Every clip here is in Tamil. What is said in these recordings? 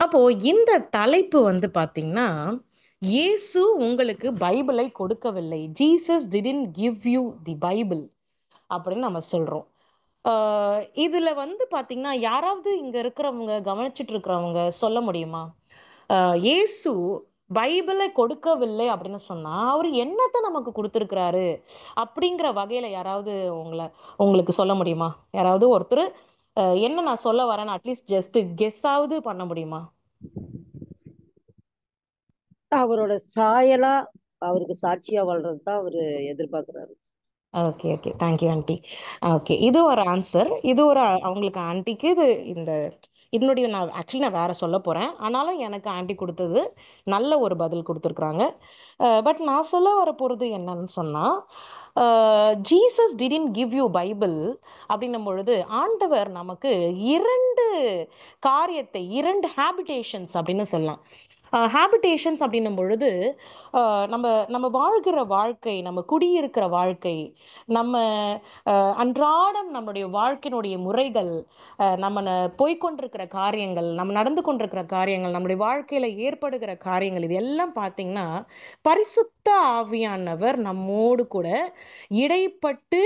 அப்போ இந்த தலைப்பு வந்து பாத்தீங்கன்னா, இயேசு உங்களுக்கு பைபிளை கொடுக்கவில்லை. Jesus didn't give you the Bible அப்படின்னு நம்ம சொல்றோம். இதுல வந்து பாத்தீங்கன்னா, யாராவது இங்க இருக்கிறவங்க, கவனிச்சுட்டு இருக்கிறவங்க சொல்ல முடியுமா? இயேசு பைபிளை கொடுக்கவில்லை அப்படின்னு சொன்னா, அவரு என்னத்த நமக்கு குடுத்திருக்கிறாரு? அப்படிங்கிற வகையில யாராவது உங்களுக்கு சொல்ல முடியுமா? யாராவது ஒருத்தரு என்ன நான் சொல்ல வரேன்னு அட்லீஸ்ட் ஜஸ்ட் கெஸ்ஸாவது பண்ண முடியுமா? அவரோட சாயலா அவருக்கு சாட்சியா வாழ்றது தான் அவரு எதிர்பார்க்கிறாரு. Okay, okay. Thank you aunty. Okay. இது ஒரு ஆன்சர். இது ஒரு அவங்களுக்கு ஆன்ட்டிக்கு இந்த இதனுடைய நான் வேற சொல்ல போறேன். ஆனாலும் எனக்கு ஆன்ட்டி குடுத்தது நல்ல ஒரு பதில் குடுத்துருக்காங்க. பட் நான் சொல்ல வரப்போறது என்னன்னு சொன்னா, Jesus didn't give you Bible அப்படின்னும் பொழுது, ஆண்டவர் நமக்கு 2 காரியத்தை 2 ஹேபிடேஷன்ஸ் அப்படின்னு சொல்லலாம். ஹேபிடேஷன்ஸ் அப்படின்னும் பொழுது, நம்ம நம்ம வாழ்கிற வாழ்க்கை, நம்ம குடியிருக்கிற வாழ்க்கை, நம்ம அன்றாடம் நம்முடைய வாழ்க்கையினுடைய முறைகள், நம்ம போய்க்கொண்டிருக்கிற காரியங்கள், நம்ம நடந்து கொண்டிருக்கிற காரியங்கள், நம்முடைய வாழ்க்கையில ஏற்படுகிற காரியங்கள், இது எல்லாம் பார்த்தீங்கன்னா, பரிசுத்த ஆவியானவர் நம்மோடு கூட இடைப்பட்டு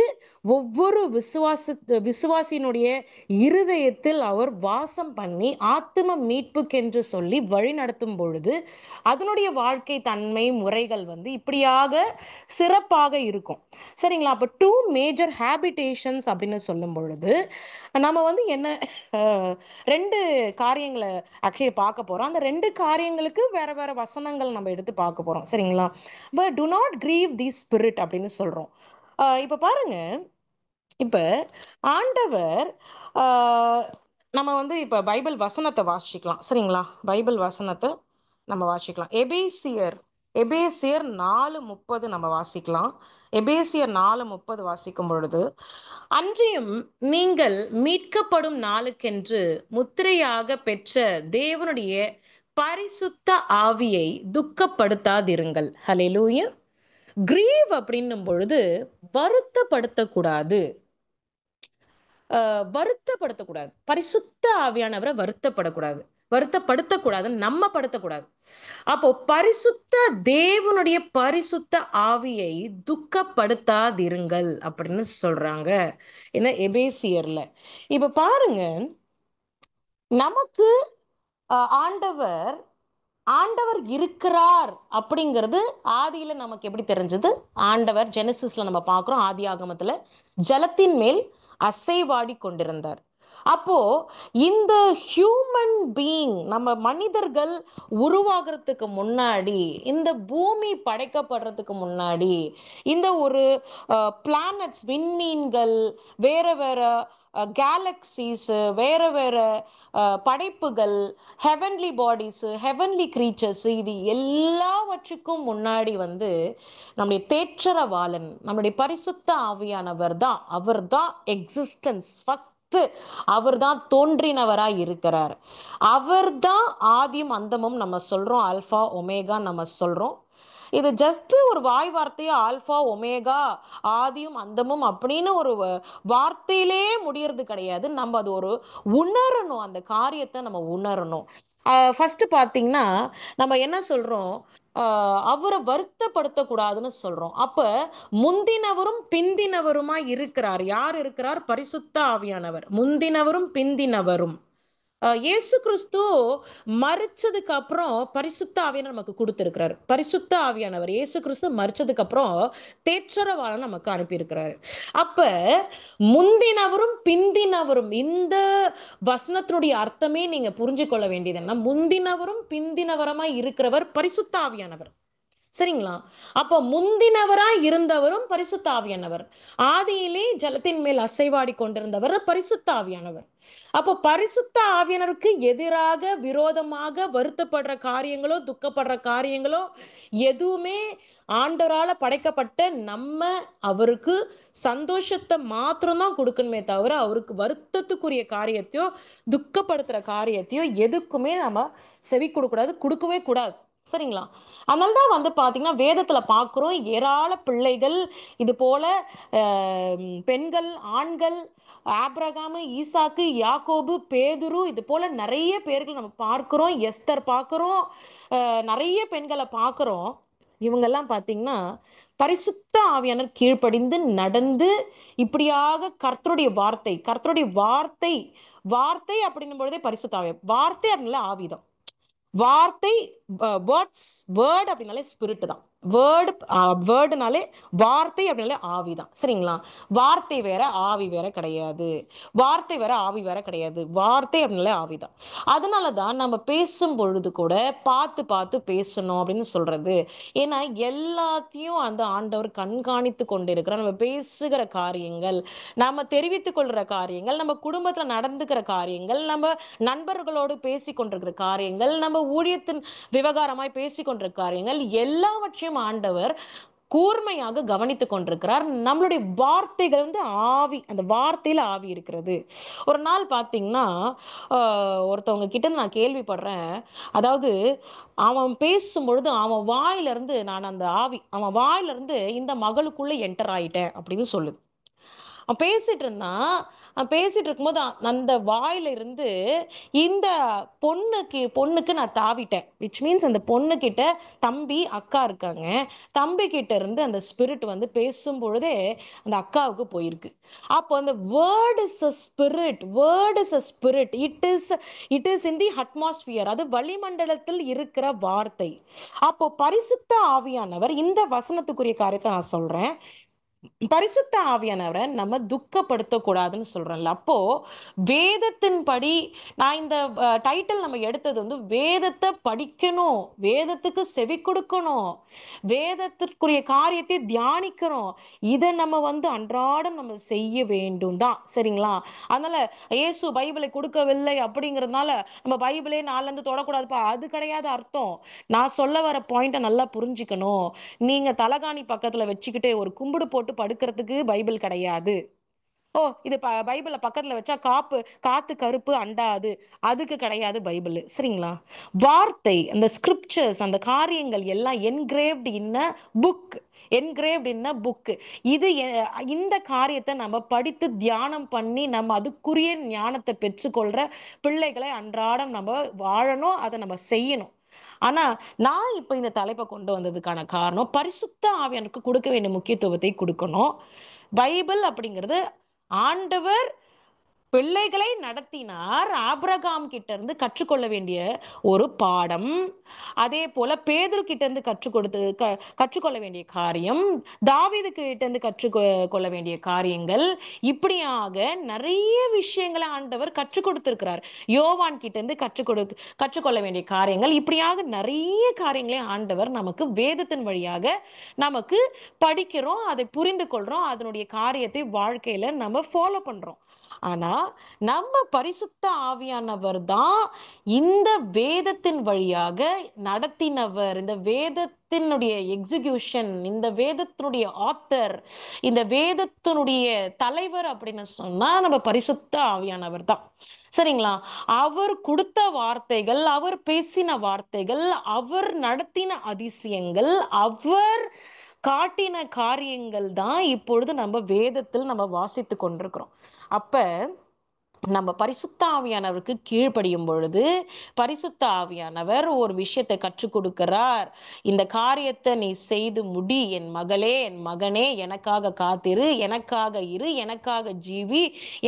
ஒவ்வொரு விசுவாசியினுடைய இருதயத்தில் அவர் வாசம் பண்ணி ஆத்தும மீட்புக்கென்று சொல்லி வழி நடத்தும் பொழுது அதனுடைய வாழ்க்கை தன்மை முறைகள் வந்து இப்படியாக சிறப்பாக இருக்கும். சரிங்களா? அப்போ 2 மேஜர் ஹேபிடேஷன்ஸ் அப்படின்னு சொல்லும் பொழுது நம்ம வந்து என்ன 2 காரியங்களை ஆக்சுவலி பார்க்க போறோம். அந்த 2 காரியங்களுக்கு வேற வேற வசனங்கள் நம்ம எடுத்து பார்க்க போறோம். சரிங்களா? But to not grieve the spirit அப்படின்னு சொல்றோம். இப்ப பாருங்க, இப்ப ஆண்டவர் ஆஹ், நம்ம வந்து இப்ப பைபிள் வசனத்தை வாசிக்கலாம். சரிங்களா? பைபிள் வசனத்தை நம்ம வாசிக்கலாம். எபேசியர் எபேசியர் 4:30 நம்ம வாசிக்கலாம். எபேசியர் 4:30 வாசிக்கும் பொழுது, அன்றியும் நீங்கள் மீட்கப்படும் நாளுக்கென்று முத்திரையாக பெற்ற தேவனுடைய பரிசுத்த ஆவியை துக்கப்படுத்தாதிருங்கள். ஹல்லேலூயா. கிரீவ் அப்படின்னும் பொழுது வருத்தப்படுத்தக்கூடாது. வருத்தப்படுத்தக்கூடாது. பரிசுத்த ஆவியானவரை வருத்தப்படுத்தக்கூடாது, நம்ம படுத்தக்கூடாது. அப்போ பரிசுத்த தேவனுடைய பரிசுத்த ஆவியை துக்கப்படுத்தாதிருங்கள் அப்படின்னு சொல்றாங்க இந்த எபேசியர்ல. இப்ப பாருங்க, நமக்கு ஆண்டவர் ஆண்டவர் இருக்கிறார் அப்படிங்கிறது ஆதியில நமக்கு எப்படி தெரிஞ்சது? ஆண்டவர் ஜெனசிஸ்ல நம்ம பார்க்கிறோம், ஆதி ஆகமத்துல ஜலத்தின் மேல் அசைவாடி கொண்டிருந்தார். அப்போ இந்த ஹியூமன் பீயிங், நம்ம மனிதர்கள் உருவாகிறதுக்கு முன்னாடி, இந்த பூமி படைக்கப்படுறதுக்கு முன்னாடி, இந்த ஒரு பிளானட்ஸ், விண்மீன்கள், வேற வேற கேலக்சிஸ், வேற வேற படைப்புகள், ஹெவன்லி பாடிஸ், ஹெவன்லி கிரீச்சர்ஸ், இது எல்லாவற்றுக்கும் முன்னாடி வந்து நம்முடைய தேற்றரவாளன், நம்முடைய பரிசுத்த ஆவியானவர் தான், அவர் தான் எக்ஸிஸ்டன்ஸ் ஃபர்ஸ்ட். அவர் தான் தோன்றினவராய் இருக்கிறார். அவர் தான் ஆதியும் அந்தமும் நம்ம சொல்றோம், அல்பா ஒமேகா நம்ம சொல்றோம். இது ஜஸ்ட் ஒரு வாய் வார்த்தையா ஆல்பா ஒமேகா ஆதியும் அந்தமும் அப்படின்னு ஒரு வார்த்தையிலே முடியறது கிடையாது. நம்ம அது ஒரு உணரணும், அந்த காரியத்தை நம்ம உணரணும். ஃபர்ஸ்ட் பார்த்தீங்கன்னா, நம்ம என்ன சொல்றோம்? அவரை வருத்தப்படுத்தக்கூடாதுன்னு சொல்றோம். அப்ப முந்தினவரும் பிந்தினவருமா இருக்கிறார். யார் இருக்கிறார்? பரிசுத்த ஆவியானவர். முந்தினவரும் பிந்தினவரும். இயேசு கிறிஸ்து மரிச்சதுக்கு அப்புறம் பரிசுத்த ஆவியானவர் நமக்கு கொடுத்திருக்கிறார். பரிசுத்த ஆவியானவர் இயேசு கிறிஸ்து மரிச்சதுக்கு அப்புறம் தேற்றரவாளன் நமக்கு அனுப்பியிருக்கிறாரு. அப்ப முந்தினவரும் பிந்தினவரும், இந்த வசனத்தினுடைய அர்த்தமே நீங்க புரிஞ்சு கொள்ள வேண்டியது என்ன? முந்தினவரும் பிந்தினவரமாய் இருக்கிறவர் பரிசுத்த ஆவியானவர். சரிங்களா? அப்போ முந்தினவராய் இருந்தவரும் பரிசுத்த ஆவியானவர். ஆதியிலே ஜலத்தின் மேல் அசைவாடி கொண்டிருந்தவர் பரிசுத்த ஆவியானவர். அப்போ பரிசுத்த ஆவியானவருக்கு எதிராக, விரோதமாக வருத்தப்படுற காரியங்களோ, துக்கப்படுற காரியங்களோ எதுவுமே ஆண்டவரால படைக்கப்பட்ட நம்ம அவருக்கு சந்தோஷத்தை மாத்திரம்தான் கொடுக்கணுமே தவிர, அவருக்கு வருத்தத்துக்குரிய காரியத்தையோ துக்கப்படுத்துற காரியத்தையோ எதுக்குமே நம்ம செவி கொடுக்கக்கூடாது, கொடுக்கவே கூடாது. சரிங்களா? அதனால தான் வந்து பார்த்தீங்கன்னா, வேதத்துல பார்க்குறோம் ஏராள பிள்ளைகள் இது போல பெண்கள், ஆண்கள், ஆபிரகாமு, ஈசாக்கு, யாக்கோபு, பேதுரு இது போல நெறைய பேர்கள் நம்ம பார்க்கிறோம். எஸ்தர் பார்க்கிறோம். நெறைய பெண்கள பார்க்கிறோம். இவங்கெல்லாம் பார்த்தீங்கன்னா, பரிசுத்த ஆவியானவர் கீழ்ப்படிந்து நடந்து, இப்படியாக கர்த்தருடைய வார்த்தை வார்த்தை அப்படின்னும் பொழுதே பரிசுத்த ஆவி. வார்த்தை அப்படின்னாலே ஆவிதான். வார்த்தை, வேர்ட்ஸ், வேர்ட் அப்படின்னாலே ஸ்பிரிட் தான். வேர்டு வேர்டுனாலே வார்த்தை அப்படின்னாலே ஆவி தான். சரிங்களா? வார்த்தை வேற ஆவி வேற கிடையாது. வார்த்தை வேற ஆவி வேற கிடையாது. வார்த்தை அப்படின்னாலே ஆவி தான். அதனால தான் நம்ம பேசும் பொழுது கூட பார்த்து பார்த்து பேசணும் அப்படின்னு சொல்றது. ஏன்னா எல்லாத்தையும் அந்த ஆண்டவர் கண்காணித்து கொண்டிருக்கிறார். நம்ம பேசுகிற காரியங்கள், நம்ம தெரிவித்துக் கொள்கிற காரியங்கள், நம்ம குடும்பத்துல நடந்துக்கிற காரியங்கள், நம்ம நண்பர்களோடு பேசிக் கொண்டிருக்கிற காரியங்கள், நம்ம ஊழியத்தின் விவகாரமாய் பேசிக் கொண்டிருக்கிற காரியங்கள் எல்லாவற்றையும் ஆண்டவர் கூர்மையாக கவனித்துக் கொண்டிருக்கிறார். நம்மளுடைய வார்த்தைகள் வந்து ஆவி, அந்த வார்த்தையில ஆவி இருக்கிறது. ஒரு நாள் பார்த்தீங்கன்னா, ஒருத்தவங்க கிட்ட இருந்து நான் கேள்விப்படுறேன். அதாவது அவன் பேசும்பொழுது அவன் வாயிலிருந்து நான் அந்த ஆவி அவன் வாயிலிருந்து இந்த மகளுக்குள்ள என்டர் ஆயிட்டேன் அப்படின்னு சொல்லுது. அவன் பேசிட்டு இருந்தான். அவன் பேசிட்டு இருக்கும்போது அந்த வாயில இருந்து இந்த பொண்ணுக்கு நான் தாவிட்டேன். விச் மீன்ஸ் அந்த பொண்ணு கிட்ட தம்பி அக்கா இருக்காங்க. தம்பி கிட்ட இருந்து அந்த ஸ்பிரிட் வந்து பேசும் பொழுதே அந்த அக்காவுக்கு போயிருக்கு. அப்போ அந்த word is a spirit, word is a spirit, it is in the atmosphere, அது வளிமண்டலத்தில் இருக்கிற வார்த்தை. அப்போ பரிசுத்த ஆவியானவர், இந்த வசனத்துக்குரிய காரியத்தை நான் சொல்றேன், பரிசுத்த ஆவியானவரை நம்ம துக்கப்படுத்தக்கூடாதுன்னு சொல்றேன்ல. அப்போ வேதத்தின்படி, நான் இந்த டைட்டில் நம்ம எடுத்தது வந்து வேதத்தை படிக்கணும், வேதத்துக்கு செவி கொடுக்கணும், வேதத்திற்குரிய காரியத்தை தியானிக்கணும். இதை நம்ம வந்து அன்றாடம் நம்ம செய்ய வேண்டும் தான். சரிங்களா? அதனால இயேசு பைபிளை கொடுக்கவில்லை அப்படிங்கிறதுனால நம்ம பைபிளே நாளிலிருந்து தொடக்கூடாதுப்பா, அது கிடையாது அர்த்தம். நான் சொல்ல வர பாயிண்ட்டை நல்லா புரிஞ்சுக்கணும். நீங்க தலகாணி பக்கத்துல வச்சுக்கிட்டு ஒரு கும்பிடு போட்டு படுக்கிறதுக்கு பைபிள் கிடையாது. ஓ, இது பைபிள பக்கத்துல வச்சா காத்து கருப்பு அண்டாது, அதுக்கு கிடையாது பைபிள். சரிங்களா? வார்த்தை, அந்த ஸ்கிரிப்சர்ஸ், அந்த காரியங்கள் எல்லாம் என்கிரேவ்ட் இன் அ புக், என்கிரேவ்ட் இன் அ புக். இந்த காரியத்தை நம்ம படித்து தியானம் பண்ணி நம்ம அதுக்குரிய ஞானத்தை பெற்றுக்கொள்ற பிள்ளைகளை அன்றாடம் நம்ம வாழணும், அதை நம்ம செய்யணும். ஆனா நான் இப்ப இந்த தலைப்பை கொண்டு வந்ததுக்கான காரணம், பரிசுத்த ஆவியானுக்கு கொடுக்க வேண்டிய முக்கியத்துவத்தை கொடுக்கணும். பைபிள் அப்படிங்கிறது ஆண்டவர் பிள்ளைகளை நடத்தினார். ஆபிரகாம் கிட்ட இருந்து கற்றுக்கொள்ள வேண்டிய ஒரு பாடம். அதே போல பேதுரு கிட்ட இருந்து கற்றுக்கொள்ள வேண்டிய காரியம், தாவீது கிட்ட இருந்து கற்றுக்கொள்ள வேண்டிய காரியங்கள், இப்படியாக நிறைய விஷயங்களை ஆண்டவர் கற்றுக் கொடுத்திருக்கிறார். யோவான் கிட்ட இருந்து கற்றுக்கொள்ள வேண்டிய காரியங்கள், இப்படியாக நிறைய காரியங்களை ஆண்டவர் நமக்கு வேதத்தின் வழியாக நமக்கு படிக்கிறோம், அதை புரிந்து கொள்றோம், அதனுடைய காரியத்தை வாழ்க்கையில நம்ம ஃபாலோ பண்றோம். ஆனா நம்ம பரிசுத்த ஆவியானவர் தான் இந்த வேதத்தின் வழியாக நடத்தினவர், இந்த வேதத்தினுடைய எக்ஸிகியூஷன், இந்த வேதத்தினுடைய ஆத்தர், இந்த வேதத்தினுடைய தலைவர் அப்படின்னு சொன்னா நம்ம பரிசுத்த ஆவியானவர் தான். சரிங்களா? அவர் கொடுத்த வார்த்தைகள், அவர் பேசின வார்த்தைகள், அவர் நடத்தின அதிசயங்கள், அவர் காட்டின காரியங்கள் தான் இப்பொழுது நம்ம வேதத்தில் நம்ம வாசித்து கொண்டிருக்கிறோம். அப்ப நம்ம பரிசுத்த ஆவியானவருக்கு கீழ்ப்படியும் பொழுது பரிசுத்த ஆவியானவர் ஒரு விஷயத்தை கற்றுக் கொடுக்கிறார். இந்த காரியத்தை நீ செய்து முடி, என் மகளே, என் மகனே, எனக்காக காத்திரு, எனக்காக இரு, எனக்காக ஜீவி,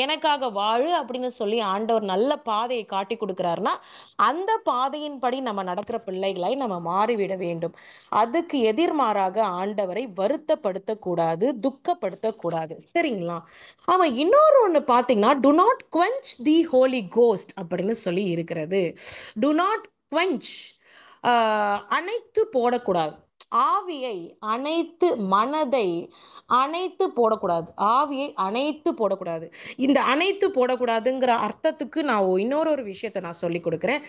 எனக்காக வாழு அப்படின்னு சொல்லி ஆண்டவர் நல்ல பாதையை காட்டி கொடுக்கிறாருன்னா அந்த பாதையின்படி நம்ம நடக்கிற பிள்ளைகளாய் நம்ம மாறிவிட வேண்டும். அதுக்கு எதிர்மாறாக ஆண்டவரை வருத்தப்படுத்தக்கூடாது, துக்கப்படுத்தக்கூடாது. சரிங்களா? ஆமா, இன்னொரு ஒண்ணு பாத்தீங்கன்னா, do not quench the holy ghost அப்படின்னு சொல்லி இருக்கிறது. டு நாட் quench, அணைத்து போடக்கூடாது. ஆவியை அணைத்து, மனதை அணைத்து போடக்கூடாது. ஆவியை அணைத்து போடக்கூடாது. இந்த அணைத்து போடக்கூடாதுங்கிற அர்த்தத்துக்கு நான் இன்னொரு விஷயத்தை நான் சொல்லி கொடுக்கிறேன்.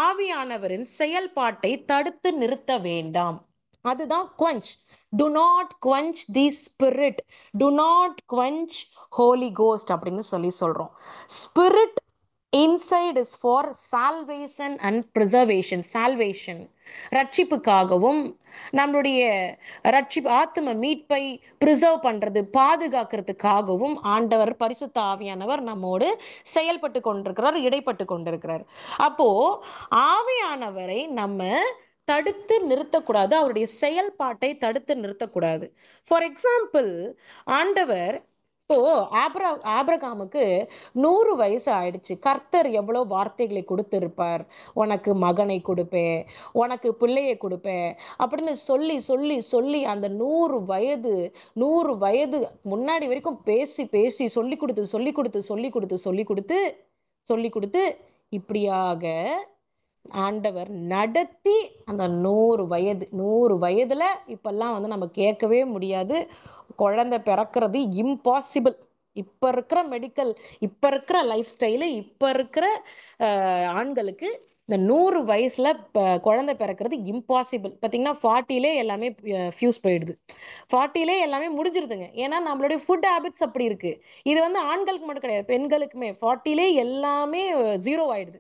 ஆவியானவரின் செயல்பாட்டை தடுத்து நிறுத்த வேண்டாம். அதுதான் quench. Do not quench the spirit. Do not quench Holy Ghost அப்படின்னு சொல்லி சொல்றோம். Spirit inside is for salvation and preservation. Salvation ரட்சிப்புக்காகவும், நம்மளுடைய ரட்சிப்பு ஆத்தும மீட்பை ப்ரிசர்வ் பண்றது, பாதுகாக்கிறதுக்காகவும் ஆண்டவர் பரிசுத்த ஆவியானவர் நம்மோடு செயல்பட்டு கொண்டிருக்கிறார், இடைப்பட்டு கொண்டிருக்கிறார். அப்போ ஆவியானவரை நம்ம தடுத்து நிறுத்தக்கூடாது, அவருடைய செயல்பாட்டை தடுத்து நிறுத்தக்கூடாது. ஃபார் எக்ஸாம்பிள், ஆண்டவர் இப்போ ஆபிரகாமுக்கு 100 வயசு ஆயிடுச்சு. கர்த்தர் எவ்வளோ வார்த்தைகளை கொடுத்திருப்பார். உனக்கு மகனை கொடுப்பேன், உனக்கு பிள்ளையை கொடுப்பேன் அப்படின்னு சொல்லி சொல்லி சொல்லி அந்த 100 வயது முன்னாடி வரைக்கும் பேசி பேசி சொல்லி கொடுத்து சொல்லி கொடுத்து சொல்லி கொடுத்து சொல்லி கொடுத்து சொல்லி கொடுத்து இப்படியாக ஆண்டவர் நடத்தி அந்த 100 வயதுல இப்பெல்லாம் நம்ம கேட்கவே முடியாது, குழந்தை பிறக்கிறது இம்பாசிபிள். இப்ப இருக்கிற மெடிக்கல், இப்ப இருக்கிற லைஃப் ஸ்டைலு, இப்ப இருக்கிற ஆண்களுக்கு இந்த 100 வயசுல குழந்தை பிறக்கிறது இம்பாசிபிள். பார்த்தீங்கன்னா 40லே எல்லாமே ஃபியூஸ் போயிடுது, 40லே எல்லாமே முடிஞ்சிருதுங்க. ஏன்னா நம்மளுடைய ஃபுட் ஹேபிட்ஸ் அப்படி இருக்கு. இது ஆண்களுக்கு மட்டும் கிடையாது, பெண்களுக்குமே 40லே எல்லாமே ஜீரோ ஆயிடுது.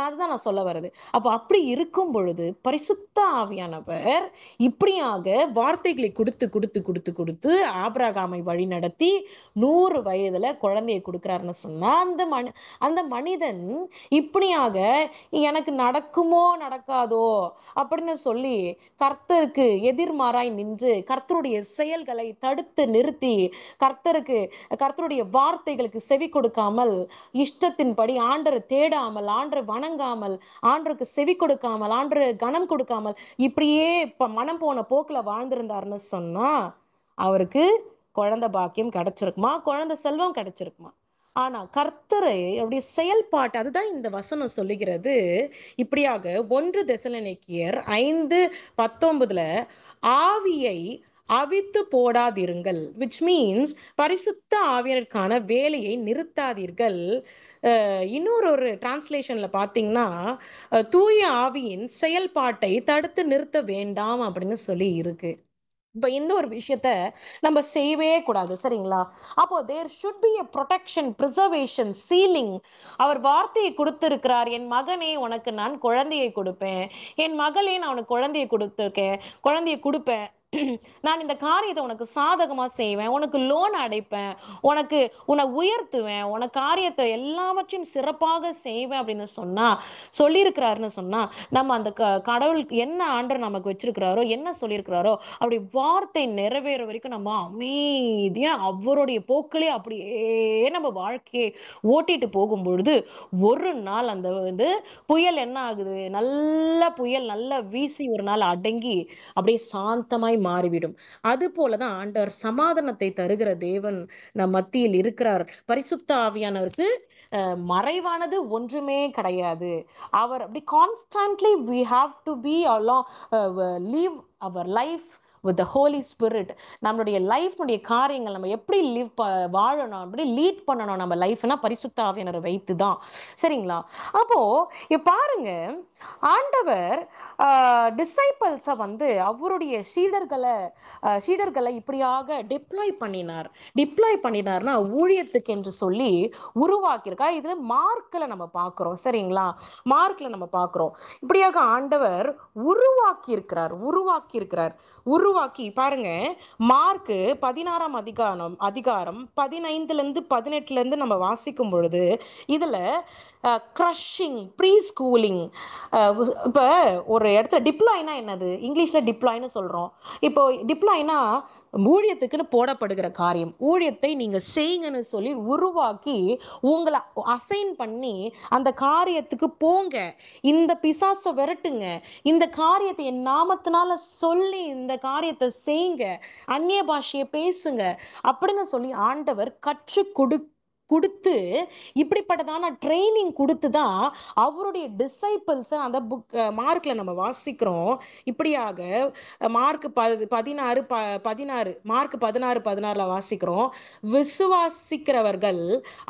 அதுதான் நான் சொல்ல வர்றது. அப்போ அப்படி இருக்கும் பொழுது பரிசுத்த ஆவியானவர் இப்படியாக வார்த்தைகளை கொடுத்து கொடுத்து கொடுத்து கொடுத்து ஆபிரகாமை வழி நடத்தி 100 வயதுல குழந்தையை கொடுக்கிறாருன்னு சொன்னா, அந்த மனிதன் இப்படியாக எனக்கு நடக்குமோ நடக்காதோ அப்படின்னு சொல்லி கர்த்தருக்கு எதிர்மாறாய் நின்று கர்த்தருடைய செயல்களை தடுத்து நிறுத்தி கர்த்தருடைய வார்த்தைகளுக்கு செவி கொடுக்காமல், இஷ்டத்தின்படி ஆண்டரை தேடாமல், ஆண்டரை வணங்காமல், ஆண்டருக்கு செவி கொடுக்காமல், ஆண்டரை கனம் கொடுக்காமல் இப்படியே மனம் போன போக்குல வாழ்ந்திருந்தாருன்னு சொன்னா அவருக்கு குழந்தை பாக்கியம் கிடைச்சிருக்குமா, குழந்தை செல்வம் கிடைச்சிருக்குமா? ஆனா கர்த்தரை அவருடைய செயல்பாட்டு, அதுதான் இந்த வசனம் சொல்லுகிறது. இப்படியாக 1 தெசலோனிக்கேயர் 5:19 ஆவியை அவித்து போடாதிருங்கள், which means பரிசுத்த ஆவியருக்கான வேலையை நிறுத்தாதீர்கள். இன்னொரு டிரான்ஸ்லேஷன்ல பார்த்தீங்கன்னா தூய ஆவியின் செயல்பாட்டை தடுத்து நிறுத்த வேண்டாம் அப்படின்னு சொல்லி இருக்கு. இப்போ இந்த ஒரு விஷயத்த நம்ம செய்யவே கூடாது, சரிங்களா? அப்போ there should be a protection, preservation, sealing. அவர் வார்த்தையை கொடுத்திருக்கிறார், என் மகனே உனக்கு நான் குழந்தையை கொடுப்பேன், என் மகளே நான் உனக்கு குழந்தையை கொடுத்துருக்கேன், குழந்தையை கொடுப்பேன், நான் இந்த காரியத்தை உனக்கு சாதகமா செய்வேன், உனக்கு லோன் அடைப்பேன், உன்னை உயர்த்துவேன், உனக்கு காரியத்தை எல்லாவற்றையும் சிறப்பாக செய்வேன் அப்படின்னு சொல்லியிருக்கிறாருன்னு சொன்னா, நம்ம அந்த கடவுளுக்கு என்ன ஆண்டவர் நமக்கு வச்சிருக்கிறாரோ, என்ன சொல்லியிருக்கிறாரோ அப்படி வார்த்தை நிறைவேற வரைக்கும் நம்ம அமைதியா அவருடைய போக்கிலே அப்படியே நம்ம வாழ்க்கையை ஓட்டிட்டு போகும் பொழுது ஒரு நாள் அந்த புயல் என்ன ஆகுது, நல்ல புயல் நல்லா வீசி ஒரு நாள் அடங்கி அப்படியே சாந்தமாய் மாறிவிடும். அது போலதான் ஆண்டவர் சமாதானத்தை தருகிற தேவன் நம் மத்தியில் இருக்கிறார். பரிசுத்த ஆவியானவருக்கு மறைவானது ஒன்றுமே கிடையாது. அவர் அப்படி constantly we have to be along, live our life with the Holy Spirit. நம்மளுடைய லைஃப்னுடைய காரியங்கள் நம்ம எப்படி வாழணும், அப்படி லீட் பண்ணணும் நம்ம லைஃப்னா பரிசுத்த ஆவியானவரை வைத்து தான், சரிங்களா? அப்போ பாருங்க, ஆண்டவர் டிசைபிள்ஸை அவருடைய சீடர்களை இப்படியாக டிப்ளாய் பண்ணினார்னா ஊழியத்துக்கு என்று சொல்லி உருவாக்கியிருக்கா. இது மார்க்கில் நம்ம பார்க்குறோம், சரிங்களா? மார்க்கில் நம்ம பார்க்குறோம் இப்படியாக ஆண்டவர் உருவாக்கி பாருங்க. மார்க்கு 16ஆம் அதிகாரம் 15-18 நம்ம வாசிக்கும் பொழுது இதுல க்ரஷிங், ப்ரீ ஸ்கூலிங், இப்போ ஒரு இடத்துல டிப்ளாய்னா என்னது, இங்கிலீஷில் டிப்ளாய்னு சொல்கிறோம். இப்போ டிப்ளாய்னா ஊழியத்துக்குன்னு போடப்படுகிற காரியம், ஊழியத்தை நீங்கள் செய்யுங்கன்னு சொல்லி உருவாக்கி உங்களை அசைன் பண்ணி அந்த காரியத்துக்கு போங்க, இந்த பிசாசை விரட்டுங்க, இந்த காரியத்தை என் நாமத்தினால சொல்லி இந்த காரியத்தை செய்யுங்க, அந்நிய பாஷையை பேசுங்க அப்படின்னு சொல்லி ஆண்டவர் கொடுத்து இப்படிப்பட்டதான ட்ரைனிங் கொடுத்து தான் அவருடைய டிசைபிள்ஸை அந்த மார்க்கில் நம்ம வாசிக்கிறோம். இப்படியாக மார்க் 16 வாசிக்கிறோம். விசுவாசிக்கிறவர்கள்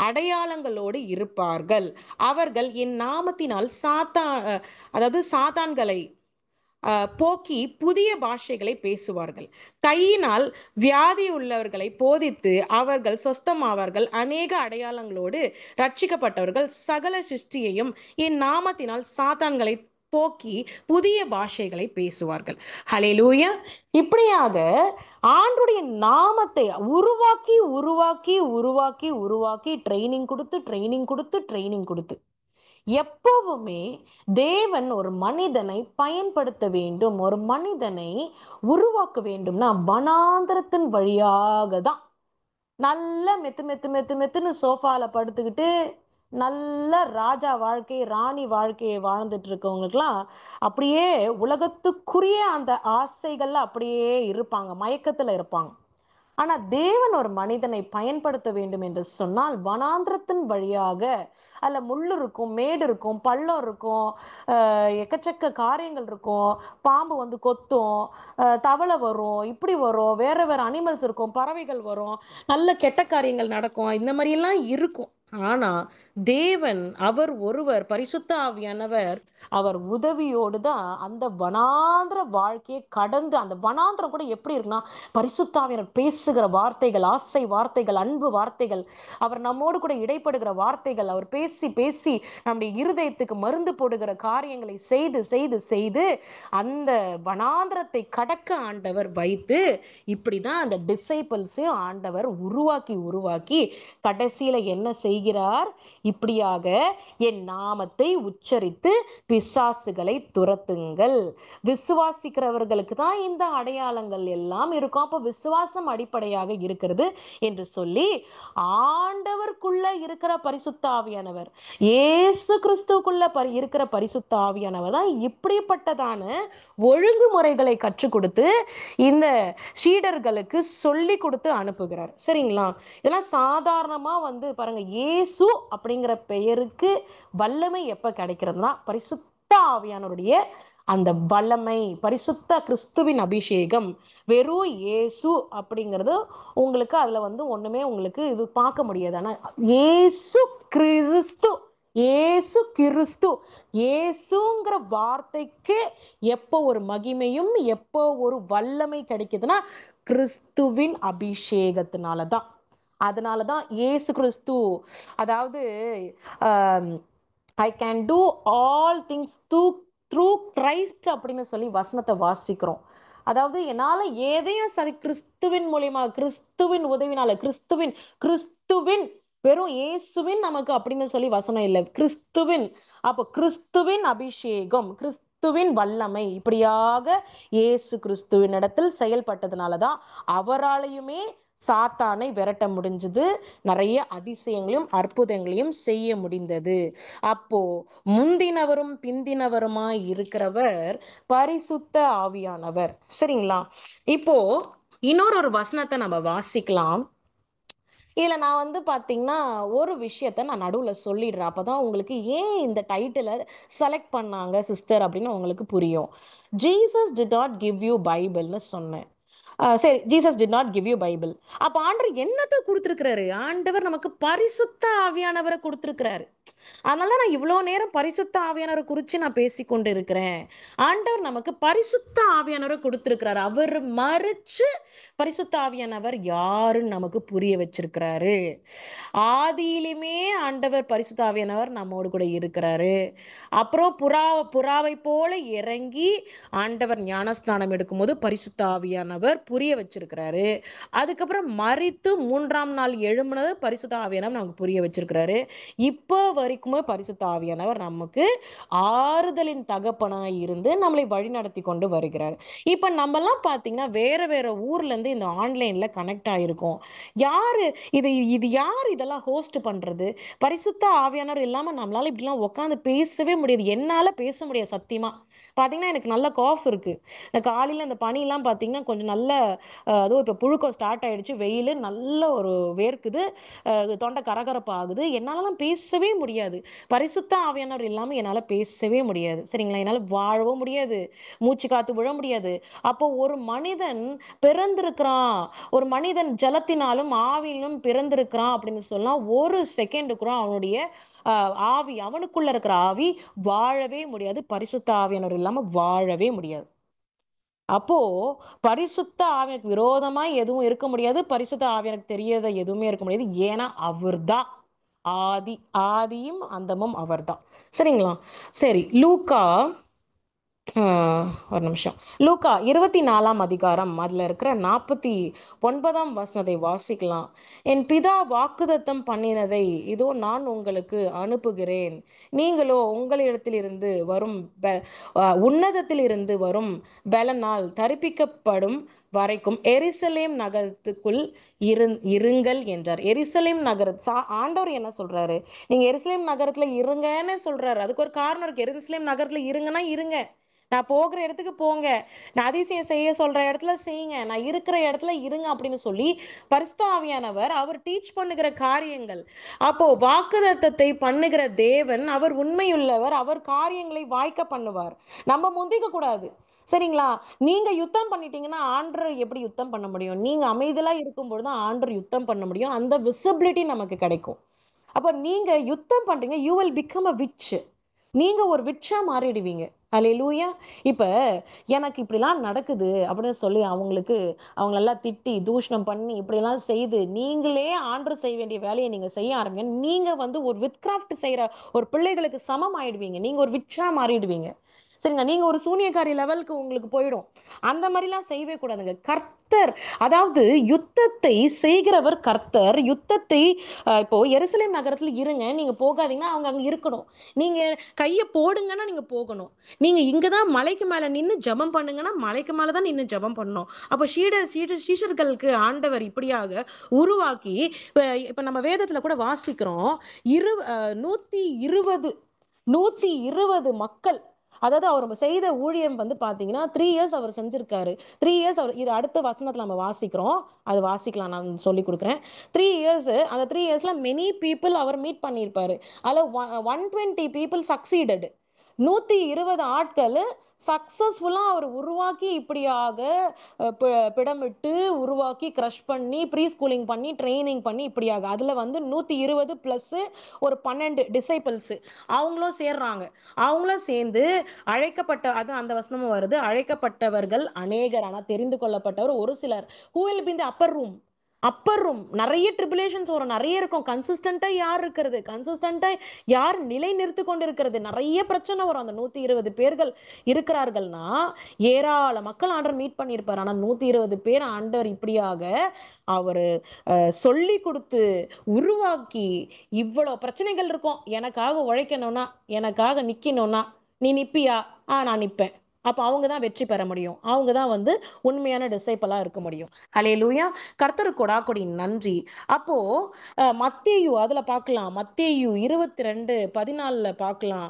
அடையாளங்களோடு இருப்பார்கள், அவர்கள் என் நாமத்தினால் சாத்தான்களை போக்கி புதிய பாஷைகளை பேசுவார்கள். கையினால் வியாதி உள்ளவர்களை போதித்து அவர்கள் சொஸ்தமாவார்கள். அநேக அடையாளங்களோடு ரட்சிக்கப்பட்டவர்கள் சகல சிருஷ்டியையும் என் நாமத்தினால் சாத்தான்களை போக்கி புதிய பாஷைகளை பேசுவார்கள். ஹல்லேலூயா. இப்படியாக ஆண்டுடைய நாமத்தை உருவாக்கி உருவாக்கி உருவாக்கி உருவாக்கி ட்ரைனிங் கொடுத்து ட்ரைனிங் கொடுத்து ட்ரைனிங் கொடுத்து எப்பவுமே தேவன் ஒரு மனிதனை பயன்படுத்த வேண்டும், ஒரு மனிதனை உருவாக்க வேண்டும்னா வனாந்திரத்தின் வழியாக தான். நல்ல மெத்து மெத்து மெத்து மெத்துன்னு சோஃபால படுத்துக்கிட்டு நல்ல ராஜா வாழ்க்கை ராணி வாழ்க்கையை வாழ்ந்துட்டு இருக்கவங்களுக்குலாம் அப்படியே உலகத்துக்குரிய அந்த ஆசைகள்ல அப்படியே இருப்பாங்க, மயக்கத்துல இருப்பாங்க. ஆனா தேவன் ஒரு மனிதனை பயன்படுத்த வேண்டும் என்று சொன்னால் வனாந்திரத்தின் வழியாக, அதுல முள்ளு இருக்கும், மேடு இருக்கும், பள்ளம் இருக்கும், எக்கச்சக்க காரியங்கள் இருக்கும், பாம்பு வந்து கொத்தும், தவளை வரும், இப்படி வரும், வேற வேற அனிமல்ஸ் இருக்கும், பறவைகள் வரும், நல்ல கெட்ட காரியங்கள் நடக்கும், இந்த மாதிரி எல்லாம் இருக்கும். ஆனா தேவன் அவர் ஒருவர் பரிசுத்த ஆவியானவர் அவர் உதவியோடு தான் அந்த வனாந்திர வாழ்க்கையை கடந்து, அந்த வனாந்திரம் கூட எப்படி இருக்குன்னா பரிசுத்தாவியர் பேசுகிற வார்த்தைகள், ஆசை வார்த்தைகள், அன்பு வார்த்தைகள், அவர் நம்மோடு கூட இடைப்படுகிற வார்த்தைகள், அவர் பேசி பேசி நம்முடைய இருதயத்துக்கு மருந்து போடுகிற காரியங்களை செய்து செய்து செய்து அந்த வனாந்திரத்தை கடக்க ஆண்டவர் வைத்து இப்படிதான் அந்த டிசைபிள்ஸையும் ஆண்டவர் உருவாக்கி உருவாக்கி கடைசியில என்ன செய்கிறார்? இப்படியாக என் நாமத்தை உச்சரித்து பிசாசுகளை துரத்துங்கள். விசுவாசிக்கிறவர்களுக்கு தான் இந்த அடையாளங்கள் எல்லாம் இருக்கும். அப்போ விசுவாசம் அடிப்படையாக இருக்கிறது என்று சொல்லி ஆண்டவருக்குள்ள இருக்கிற பரிசுத்த ஆவியானவர், இயேசு கிறிஸ்துவுக்குள்ள இருக்கிற பரிசுத்த ஆவியானவர் தான் இப்படிப்பட்டதான ஒழுங்குமுறைகளை கற்றுக் கொடுத்து இந்த சீடர்களுக்கு சொல்லி கொடுத்து அனுப்புகிறார். சரிங்களா? இதெல்லாம் சாதாரணமா வந்து பாருங்க, இயேசு அப்படிங்கிற பெயருக்கு வல்லமை எப்ப கிடைக்கிறதுனா பரிசுத்த ஆவியானவருடைய அந்த வல்லமை, பரிசுத்த கிறிஸ்துவின் அபிஷேகம். வெறும் இயேசு அப்படிங்கிறது உங்களுக்கு அதுல வந்து ஒண்ணுமே உங்களுக்கு இது பார்க்க முடியாது. ஆனா இயேசு கிறிஸ்து, இயேசு கிறிஸ்து, இயேசுங்கிற வார்த்தைக்கு எப்போ ஒரு மகிமையும் எப்போ ஒரு வல்லமை கிடைக்குதுன்னா கிறிஸ்துவின் அபிஷேகத்தினாலதான். அதனாலதான் இயேசு கிறிஸ்து, அதாவது I can do all things through Christ அப்படின்னு சொல்லி வசனத்தை வாசிக்கிறோம். அதாவது என்னால ஏதையும் சரி கிறிஸ்துவின் மூலியமா, கிறிஸ்துவின் உதவினால, கிறிஸ்துவின் வெறும் இயேசுவின் நமக்கு அப்படின்னு சொல்லி வசனம் இல்லை, கிறிஸ்துவின். அப்போ கிறிஸ்துவின் அபிஷேகம், கிறிஸ்துவின் வல்லமை இப்படியாக இயேசு கிறிஸ்துவின் இடத்தில் செயல்பட்டதுனாலதான் அவராலையுமே சாத்தானை விரட்ட முடிஞ்சது, நிறைய அதிசயங்களையும் அற்புதங்களையும் செய்ய முடிந்தது. அப்போ முந்தினவரும் பிந்தினவருமாய் இருக்கிறவர் பரிசுத்த ஆவியானவர். சரிங்களா? இப்போ இன்னொரு வசனத்தை நம்ம வாசிக்கலாம். இதுல நான் வந்து பாத்தீங்கன்னா ஒரு விஷயத்த நான் நடுவுல சொல்லிடுறேன், அப்பதான் உங்களுக்கு ஏன் இந்த டைட்டிலை செலக்ட் பண்ணாங்க சிஸ்டர் அப்படின்னு உங்களுக்கு புரியும். Jesus did not give you பைபிள்னு சொன்னேன். சரி, Jesus did not give you Bible. அப்ப ஆண்டவர் என்னத்தை கொடுத்திருக்கிறாரு? ஆண்டவர் நமக்கு பரிசுத்த ஆவியானவரை கொடுத்திருக்கிறாரு. அதனால நான் இவ்வளோ நேரம் பரிசுத்த ஆவியானவரை குறித்து நான் பேசிக்கொண்டு இருக்கிறேன். ஆண்டவர் நமக்கு பரிசுத்த ஆவியானவரை கொடுத்திருக்கிறாரு. அவர் மறைச்சு பரிசுத்த ஆவியானவர் யாருன்னு நமக்கு புரிய வச்சிருக்கிறாரு. ஆதியிலுமே ஆண்டவர் பரிசுத்த ஆவியானவர் நம்மோடு கூட இருக்கிறாரு. அப்புறம் புறாவை போல இறங்கி ஆண்டவர் ஞானஸ்நானம் எடுக்கும்போது பரிசுத்த ஆவியானவர் புரிய வச்சிருக்கிறாரு. அதுக்கப்புறம் மரித்து 3ஆம் நாள் எழும்பினது பரிசுத்த ஆவியானவர் நமக்கு புரிய வச்சிருக்கிறாரு. இப்போ வரைக்குமே பரிசுத்த ஆவியானவர் நமக்கு ஆறுதலின் தகப்பனாய் இருந்து நம்மளை வழி நடத்தி கொண்டு வருகிறார். இப்போ நம்மலாம் பார்த்தீங்கன்னா வேற வேற ஊர்ல இருந்து இந்த ஆன்லைன்ல கனெக்ட் ஆயிருக்கோம். யாரு இது இது யார் இதெல்லாம் ஹோஸ்ட் பண்றது? பரிசுத்த ஆவியானவர் இல்லாம நம்மளால இப்படிலாம் உட்காந்து பேசவே முடியாது. என்னால பேச முடியாது சத்தியமா. பார்த்தீங்கன்னா எனக்கு நல்ல காஃப் இருக்கு. காலையில இந்த பனியெல்லாம் பார்த்தீங்கன்னா கொஞ்சம் நல்ல அதுவும் இப்போ புழுக்கம் ஸ்டார்ட் ஆயிடுச்சு, வெயில் நல்ல ஒரு வேர்க்குது, தொண்டை கரகரப்பு ஆகுது, என்னாலலாம் பேசவே முடியாது. பரிசுத்த ஆவியானவர் இல்லாமல் என்னால் பேசவே முடியாது. சரிங்களா? என்னால் வாழவும் முடியாது, மூச்சு காத்து விழ முடியாது. அப்போ ஒரு மனிதன் பிறந்திருக்கிறான், ஒரு மனிதன் ஜலத்தினாலும் ஆவியிலும் பிறந்திருக்கிறான் அப்படின்னு சொன்னா ஒரு செகண்ட் கூட அவனுடைய ஆவி, அவனுக்குள்ள இருக்கிற ஆவி வாழவே முடியாது. பரிசுத்த ஆவியானவர் இல்லாம வாழவே முடியாது. அப்போ பரிசுத்த ஆவியனுக்கு விரோதமா எதுவும் இருக்க முடியாது, பரிசுத்த ஆவியனுக்கு தெரியாத எதுவுமே இருக்க முடியாது. ஏன்னா அவர்தான் ஆதி, ஆதியும் அந்தமும் அவர்தான். சரிங்களா? சரி, லூக்கா ஒரு நிமிஷம். லூக்கா 24 அதில் இருக்கிற 49 வாசிக்கலாம். என் பிதா வாக்குதத்தம் பண்ணினதை இதோ நான் உங்களுக்கு அனுப்புகிறேன். நீங்களோ உங்களிடத்திலிருந்து வரும் உன்னதத்திலிருந்து வரும் பலனால் தரிப்பிக்கப்படும் வரைக்கும் எருசலேம் நகரத்துக்குள் இருங்கள் என்றார். எருசலேம் ஆண்டவர் என்ன சொல்றாரு? நீங்க எருசலேம் நகரத்துல இருங்கன்னு சொல்றாரு. அதுக்கு ஒரு காரணம் இருக்கு. எருசலேம் நகரத்துல இருங்கன்னா இருங்க, நான் போகிற இடத்துக்கு போங்க, நான் அதிசயம் செய்ய சொல்ற இடத்துல செய்யுங்க, நான் இருக்கிற இடத்துல இருங்க அப்படின்னு சொல்லி பரிசுத்த ஆவியானவர் அவர் டீச் பண்ணுகிற காரியங்கள். அப்போ வாக்குதத்தத்தை பண்ணுகிற தேவன் அவர் உண்மையுள்ளவர், அவர் காரியங்களை வாய்க்க பண்ணுவார். நம்ம முந்திக்க கூடாது. சரிங்களா? நீங்க யுத்தம் பண்ணிட்டீங்கன்னா ஆண்டர் எப்படி யுத்தம் பண்ண முடியும்? நீங்க அமைதலா இருக்கும்பொழுது தான் ஆண்டர் யுத்தம் பண்ண முடியும். அந்த விசிபிலிட்டி நமக்கு கிடைக்கும். அப்போ நீங்க யுத்தம் பண்றீங்க, you will become a witch. நீங்க ஒரு விட்சா மாறிடுவீங்க. அல்லேலூயா. இப்ப எனக்கு இப்படிலாம் நடக்குது அப்படின்னு சொல்லி அவங்களெல்லாம் திட்டி தூஷணம் பண்ணி இப்படிலாம் செய்து நீங்களே ஆண்டர் செய்ய வேண்டிய வேலையை நீங்க செய்ய ஆரம்பிங்க. நீங்க ஒரு வித்கிராஃப்ட் செய்யற ஒரு பிள்ளைகளுக்கு சமம் ஆயிடுவீங்க. நீங்க ஒரு விட்சா மாறிடுவீங்க. சரிங்க, நீங்க ஒரு சூனியக்காரி லெவலுக்கு உங்களுக்கு போயிடும். அந்த மாதிரிலாம் செய்யவே கூடாதுங்க. கர்த்தர், அதாவது யுத்தத்தை செய்கிறவர் கர்த்தர். யுத்தத்தை இப்போ எருசலேம் நகரத்துல இருங்க, நீங்க போகாதீங்கன்னா அவங்க அங்க இருக்கணும். நீங்க கையை போடுங்கன்னா நீங்க போகணும். நீங்க இங்கதான் மலைக்கு மேல நின்று ஜெபம் பண்ணுங்கன்னா மலைக்கு மேலதான் நின்று ஜெபம் பண்ணணும். அப்போ சீஷர்களுக்கு ஆண்டவர் இப்படியாக உருவாக்கி, இப்ப நம்ம வேதத்துல கூட வாசிக்கிறோம். 120 120 மக்கள், அதாவது அவர் செய்த ஊழியம் பாத்தீங்கன்னா 3 இயர்ஸ் அவர் செஞ்சிருக்காரு. 3 இயர்ஸ் அவர், இது அடுத்த வசனத்துல நம்ம வாசிக்கிறோம், அது வாசிக்கலாம், நான் சொல்லி கொடுக்குறேன். 3 இயர்ஸ், அந்த 3 இயர்ஸ்ல மெனி பீப்புள் அவர் மீட் பண்ணியிருப்பாரு. அதில் 120 பீப்புள் சக்சீடட். 120 ஆட்கள் சக்சஸ்ஃபுல்லா அவர் உருவாக்கி இப்படியாக பிடமிட்டு உருவாக்கி க்ரஷ் பண்ணி ப்ரீ ஸ்கூலிங் பண்ணி ட்ரைனிங் பண்ணி இப்படியாக அதுல 120 பிளஸ் ஒரு 12 டிசைபிள்ஸ் அவங்களும் சேர்றாங்க. அவங்களும் சேர்ந்து அழைக்கப்பட்ட, அது அந்த வசனமும் வருது, அழைக்கப்பட்டவர்கள் அநேகர், ஆனால் தெரிந்து கொள்ளப்பட்டவர் ஒரு சிலர். who will be in the upper room நிறைய ட்ரிபுலேஷன்ஸ் வரும், நிறைய இருக்கும். கன்சிஸ்டண்டா யார் இருக்கிறது, கன்சிஸ்டண்டா யார் நிலை நிறுத்தி கொண்டு இருக்கிறது, நிறைய பிரச்சனை வரும். அந்த 120 பேர்கள் இருக்கிறார்கள்னா ஏராள மக்கள் ஆண்டவர் மீட் பண்ணியிருப்பார். ஆனால் 120 பேர் ஆண்டவர் இப்படியாக அவர் சொல்லி கொடுத்து உருவாக்கி, இவ்வளோ பிரச்சனைகள் இருக்கும், எனக்காக உழைக்கணும்னா, எனக்காக நிக்கணும்னா நீ நிப்பியா? நான் நிப்பேன். அப்போ அவங்க தான் வெற்றி பெற முடியும். அவங்க தான் உண்மையான டிசைபிளா இருக்க முடியும். ஹல்லேலூயா. கர்த்தருக்கு கொடாக்கொடி நன்றி. அப்போ மத்தேயு அதுல பார்க்கலாம், மத்தேயு 22:14 பார்க்கலாம்.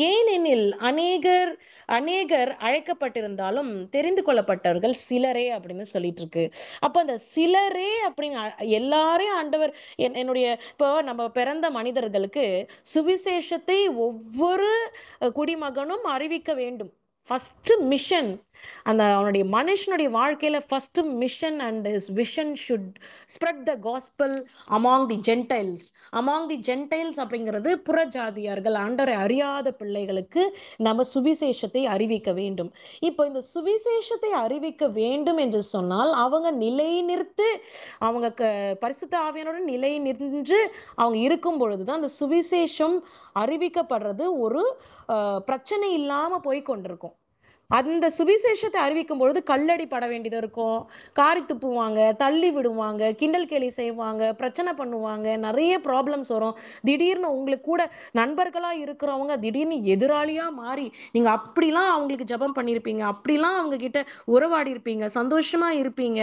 ஏனெனில் அநேகர் அநேகர் அழைக்கப்பட்டிருந்தாலும் தெரிந்து கொள்ளப்பட்டவர்கள் சிலரே அப்படின்னு சொல்லிட்டு இருக்கு. அப்ப அந்த சிலரே அப்படின்னு எல்லாரையும் ஆண்டவர், என்னுடைய இப்போ நம்ம பிறந்த மனிதர்களுக்கு சுவிசேஷத்தை ஒவ்வொரு குடிமகனும் அறிவிக்க வேண்டும். ஃபர்ஸ்ட் மிஷன், அந்த அவனுடைய மனுஷனுடைய வாழ்க்கையில first mission and his vision should spread the gospel among the Gentiles. Among the Gentiles அப்படிங்கிறது புறஜாதியார்கள், ஆண்டவரை அறியாத பிள்ளைகளுக்கு நம்ம சுவிசேஷத்தை அறிவிக்க வேண்டும். இப்போ இந்த சுவிசேஷத்தை அறிவிக்க வேண்டும் என்று சொன்னால் அவங்க நிலை நிறுத்து, அவங்க பரிசுத்த ஆவியானோட நிலை நின்று அவங்க இருக்கும் பொழுதுதான் அந்த சுவிசேஷம் அறிவிக்கப்படுறது ஒரு பிரச்சனை இல்லாம போய் கொண்டிருக்கும். அந்த சுவிசேஷத்தை அறிவிக்கும் பொழுது கல்லடி பட வேண்டியது இருக்கும், காரி துப்புவாங்க, தள்ளி விடுவாங்க, கிண்டல் கேலி செய்வாங்க, பிரச்சனை பண்ணுவாங்க, நிறைய ப்ராப்ளம்ஸ் வரும். திடீர்னு உங்களுக்கு கூட நண்பர்களா இருக்கிறவங்க திடீர்னு எதிராளியா மாறி நீங்க அப்படிலாம் அவங்களுக்கு ஜெபம் பண்ணியிருப்பீங்க, அப்படிலாம் அவங்க கிட்ட உறவாடி இருப்பீங்க, சந்தோஷமா இருப்பீங்க.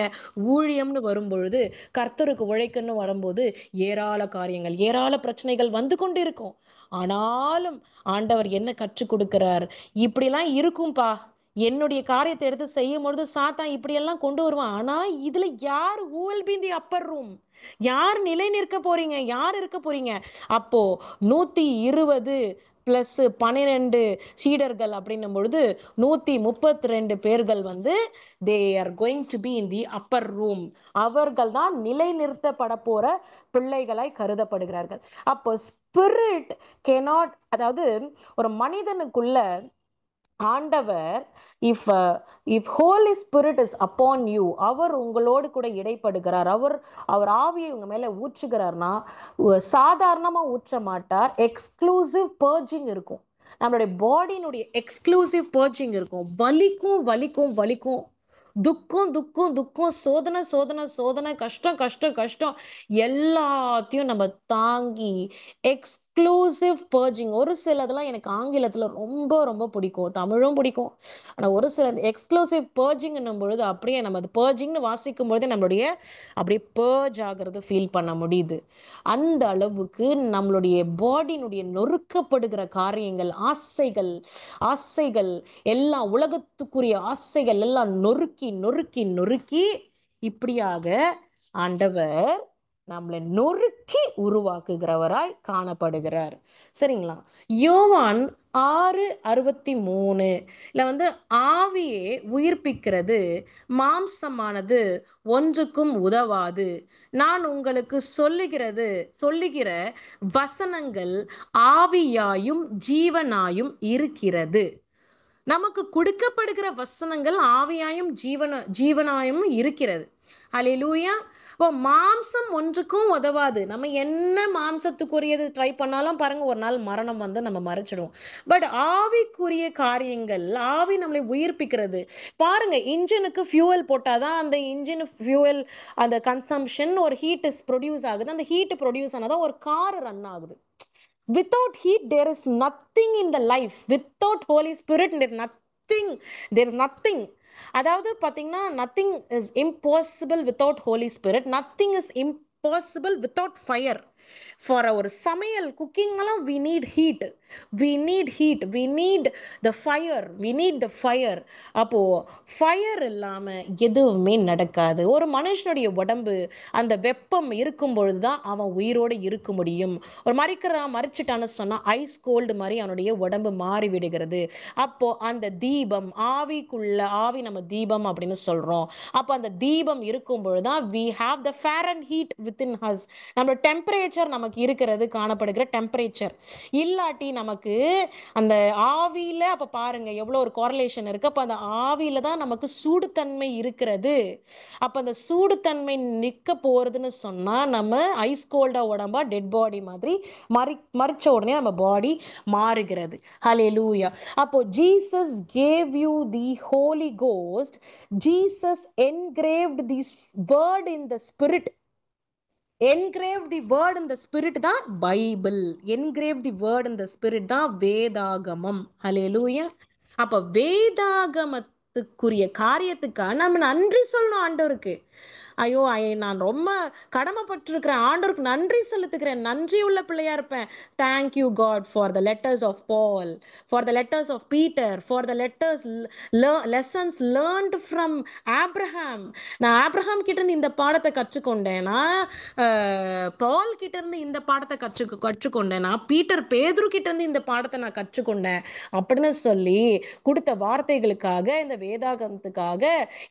ஊழியம்னு வரும்பொழுது, கர்த்தருக்கு உழைக்கன்னு வரும்போது ஏராள காரியங்கள், ஏராள பிரச்சனைகள் வந்து கொண்டு இருக்கும். ஆனாலும் ஆண்டவர் என்ன கற்றுக் கொடுக்கிறார்? இப்படிலாம் இருக்கும்பா, என்னுடைய காரியத்தை எடுத்து செய்யும் பொழுது சாத்தான் இப்படியெல்லாம் கொண்டு வருவான். ஆனா இதுல யார் who will be in the upper room? யார் நிலை நிற்க போறீங்க, யார் இருக்க போறீங்க? அப்போ 120 பிளஸ் 12 சீடர்கள் அப்படின்னும் பொழுது 132 பேர்கள் they are going to be in the upper room. அவர்கள் தான் நிலை நிறுத்தப்பட போற பிள்ளைகளாய் கருதப்படுகிறார்கள். அப்போ ஸ்பிரிட் cannot, அதாவது ஒரு மனிதனுக்குள்ள ஆண்டவர், if if Holy Spirit is upon you, அவர் உங்களோடு கூட இடைப்படுகிறார், அவர் அவர் ஆவியை உங்க மேல ஊற்றுகிறார்னா, சாதாரணமா ஊற்ற மாட்டார். எக்ஸ்க்ளூசிவ் பர்ஜிங் இருக்கும். நம்மளுடைய பாடியினுடைய எக்ஸ்க்ளூசிவ் பர்ஜிங் இருக்கும். வலிக்கும் வலிக்கும் வலிக்கும், துக்கம் துக்கம் துக்கம், சோதனை சோதனை சோதனை, கஷ்டம் கஷ்டம் கஷ்டம், எல்லாத்தையும் நம்ம தாங்கி எக்ஸ்க்ளூசிவ் பர்ஜிங். ஒரு சிலதெல்லாம் எனக்கு ஆங்கிலத்தில் ரொம்ப ரொம்ப பிடிக்கும், தமிழும் பிடிக்கும். ஆனால் ஒரு சில எக்ஸ்க்ளூசிவ் பர்ஜிங்னும் பொழுது அப்படியே நம்ம அது பர்ஜிங்னு வாசிக்கும் பொழுது நம்மளுடைய அப்படியே பர்ஜ் ஆகிறது ஃபீல் பண்ண முடியுது. அந்த அளவுக்கு நம்மளுடைய பாடியினுடைய நொறுக்கப்படுகிற காரியங்கள், ஆசைகள் ஆசைகள் எல்லாம், உலகத்துக்குரிய ஆசைகள் எல்லாம் நொறுக்கி நொறுக்கி நொறுக்கி இப்படியாக ஆண்டவர் நம்மளை நொறுக்கி உருவாக்குகிறவராய் காணப்படுகிறார். சரிங்களா? யோவான் 6:63 வந்து, ஆவியே உயிர்ப்பிக்கிறது, மாம்சமானது ஒன்றுக்கும் உதவாது. நான் உங்களுக்கு சொல்லுகிற வசனங்கள் ஆவியாயும் ஜீவனாயும் இருக்கிறது. நமக்கு கொடுக்கப்படுகிற வசனங்கள் ஆவியாயும் ஜீவனாயும் இருக்கிறது. ஹல்லேலூயா. ஓ, மாம்சம் ஒன்றுக்கும் உதவாது. நம்ம என்ன மாம்சத்துக்குரியது ட்ரை பண்ணாலும் பாருங்க, ஒரு நாள் மரணம் வந்து நம்ம மறைச்சிடும். பட் ஆவிக்குரிய காரியங்கள், ஆவி நம்மளை உயிர்ப்பிக்கிறது. பாருங்க, இன்ஜினுக்கு ஃபியூவல் போட்டாதான் அந்த இன்ஜின் ஃபியூவல், அந்த கன்சம்ஷன், ஒரு ஹீட் இஸ் ப்ரொடியூஸ் ஆகுது. அந்த ஹீட் ப்ரொடியூஸ் ஆனதான் ஒரு கார் ரன் ஆகுது. Without heat there is nothing in the life. Without Holy Spirit there is nothing. There is nothing. அதாவது பார்த்தீங்கன்னா, nothing is impossible without Holy Spirit. Nothing is impossible without fire. For ஒரு சமையல் குக்கிங்லாம் we need heat. We need heat. We need the fire. We need the fire. அப்போ ஃபயர் இல்லாம எதுவுமே நடக்காது. ஒரு மனுஷனுடைய உடம்பு அந்த வெப்பம் இருக்கும் பொழுது தான் அவன் உயிரோடு இருக்க முடியும். ஒரு மறிச்சிட்டான்னு சொன்னா ஐஸ் கோல்டு மாதிரி அவனுடைய உடம்பு மாறி விடுகிறது. அப்போ அந்த தீபம், ஆவி நம்ம தீபம் அப்படின்னு சொல்றோம். அப்போ அந்த தீபம் இருக்கும் பொழுதுதான் we have the Fahrenheit within us. நம்ம டெம்பரேச்சர் நமக்கு இருக்கிறது, காணப்படுகிற டெம்பரேச்சர். இல்லாட்டி நமக்கு அந்த ஆவியில, அப்ப பாருங்க எவ்வளவு ஒரு கோரிலேஷன் இருக்கு. அப்ப அந்த ஆவியில தான் நமக்கு சூடுத்தன்மை இருக்கிறது. அப்ப அந்த சூடுத்தன்மை நிக்க போறதுன்னு சொன்னா நம்ம ஐஸ் கோல்டா உடம்பா டெட் பாடி மாதிரி மறிச்ச உடனே நம்ம பாடி மாறுகிறது. ஹல்லேலூயா. அப்போ Jesus gave you the holy ghost. Jesus engraved this word in the spirit. Engraved the word in the spirit தான் Bible. Engraved the word in the spirit தான் வேதாகமம். ஹல்லேலூயா. அப்ப வேதாகமத்துக்குரிய காரியத்துக்காக நம்ம நன்றி சொல்லணும் ஆண்டவருக்கு. ஐயோ, நான் ரொம்ப கடமைப்பட்டிருக்கிறேன், ஆண்டவருக்கு நன்றி செலுத்துகிறேன், நன்றி உள்ள பிள்ளையா இருப்பேன். Thank you God for the letters of Paul, for the letters of Peter, for the lessons learnt from Abraham. நான் ஆப்ரஹாம் கிட்ட இருந்து இந்த பாடத்தை கற்றுக்கொண்டேனா, பால் கிட்ட இருந்து இந்த பாடத்தை கற்றுக்கொண்டேனா, பேதுரு கிட்ட இருந்து இந்த பாடத்தை நான் கற்றுக்கொண்டேன் அப்படின்னு சொல்லி கொடுத்த வார்த்தைகளுக்காக, இந்த வேதாகமத்துக்காக,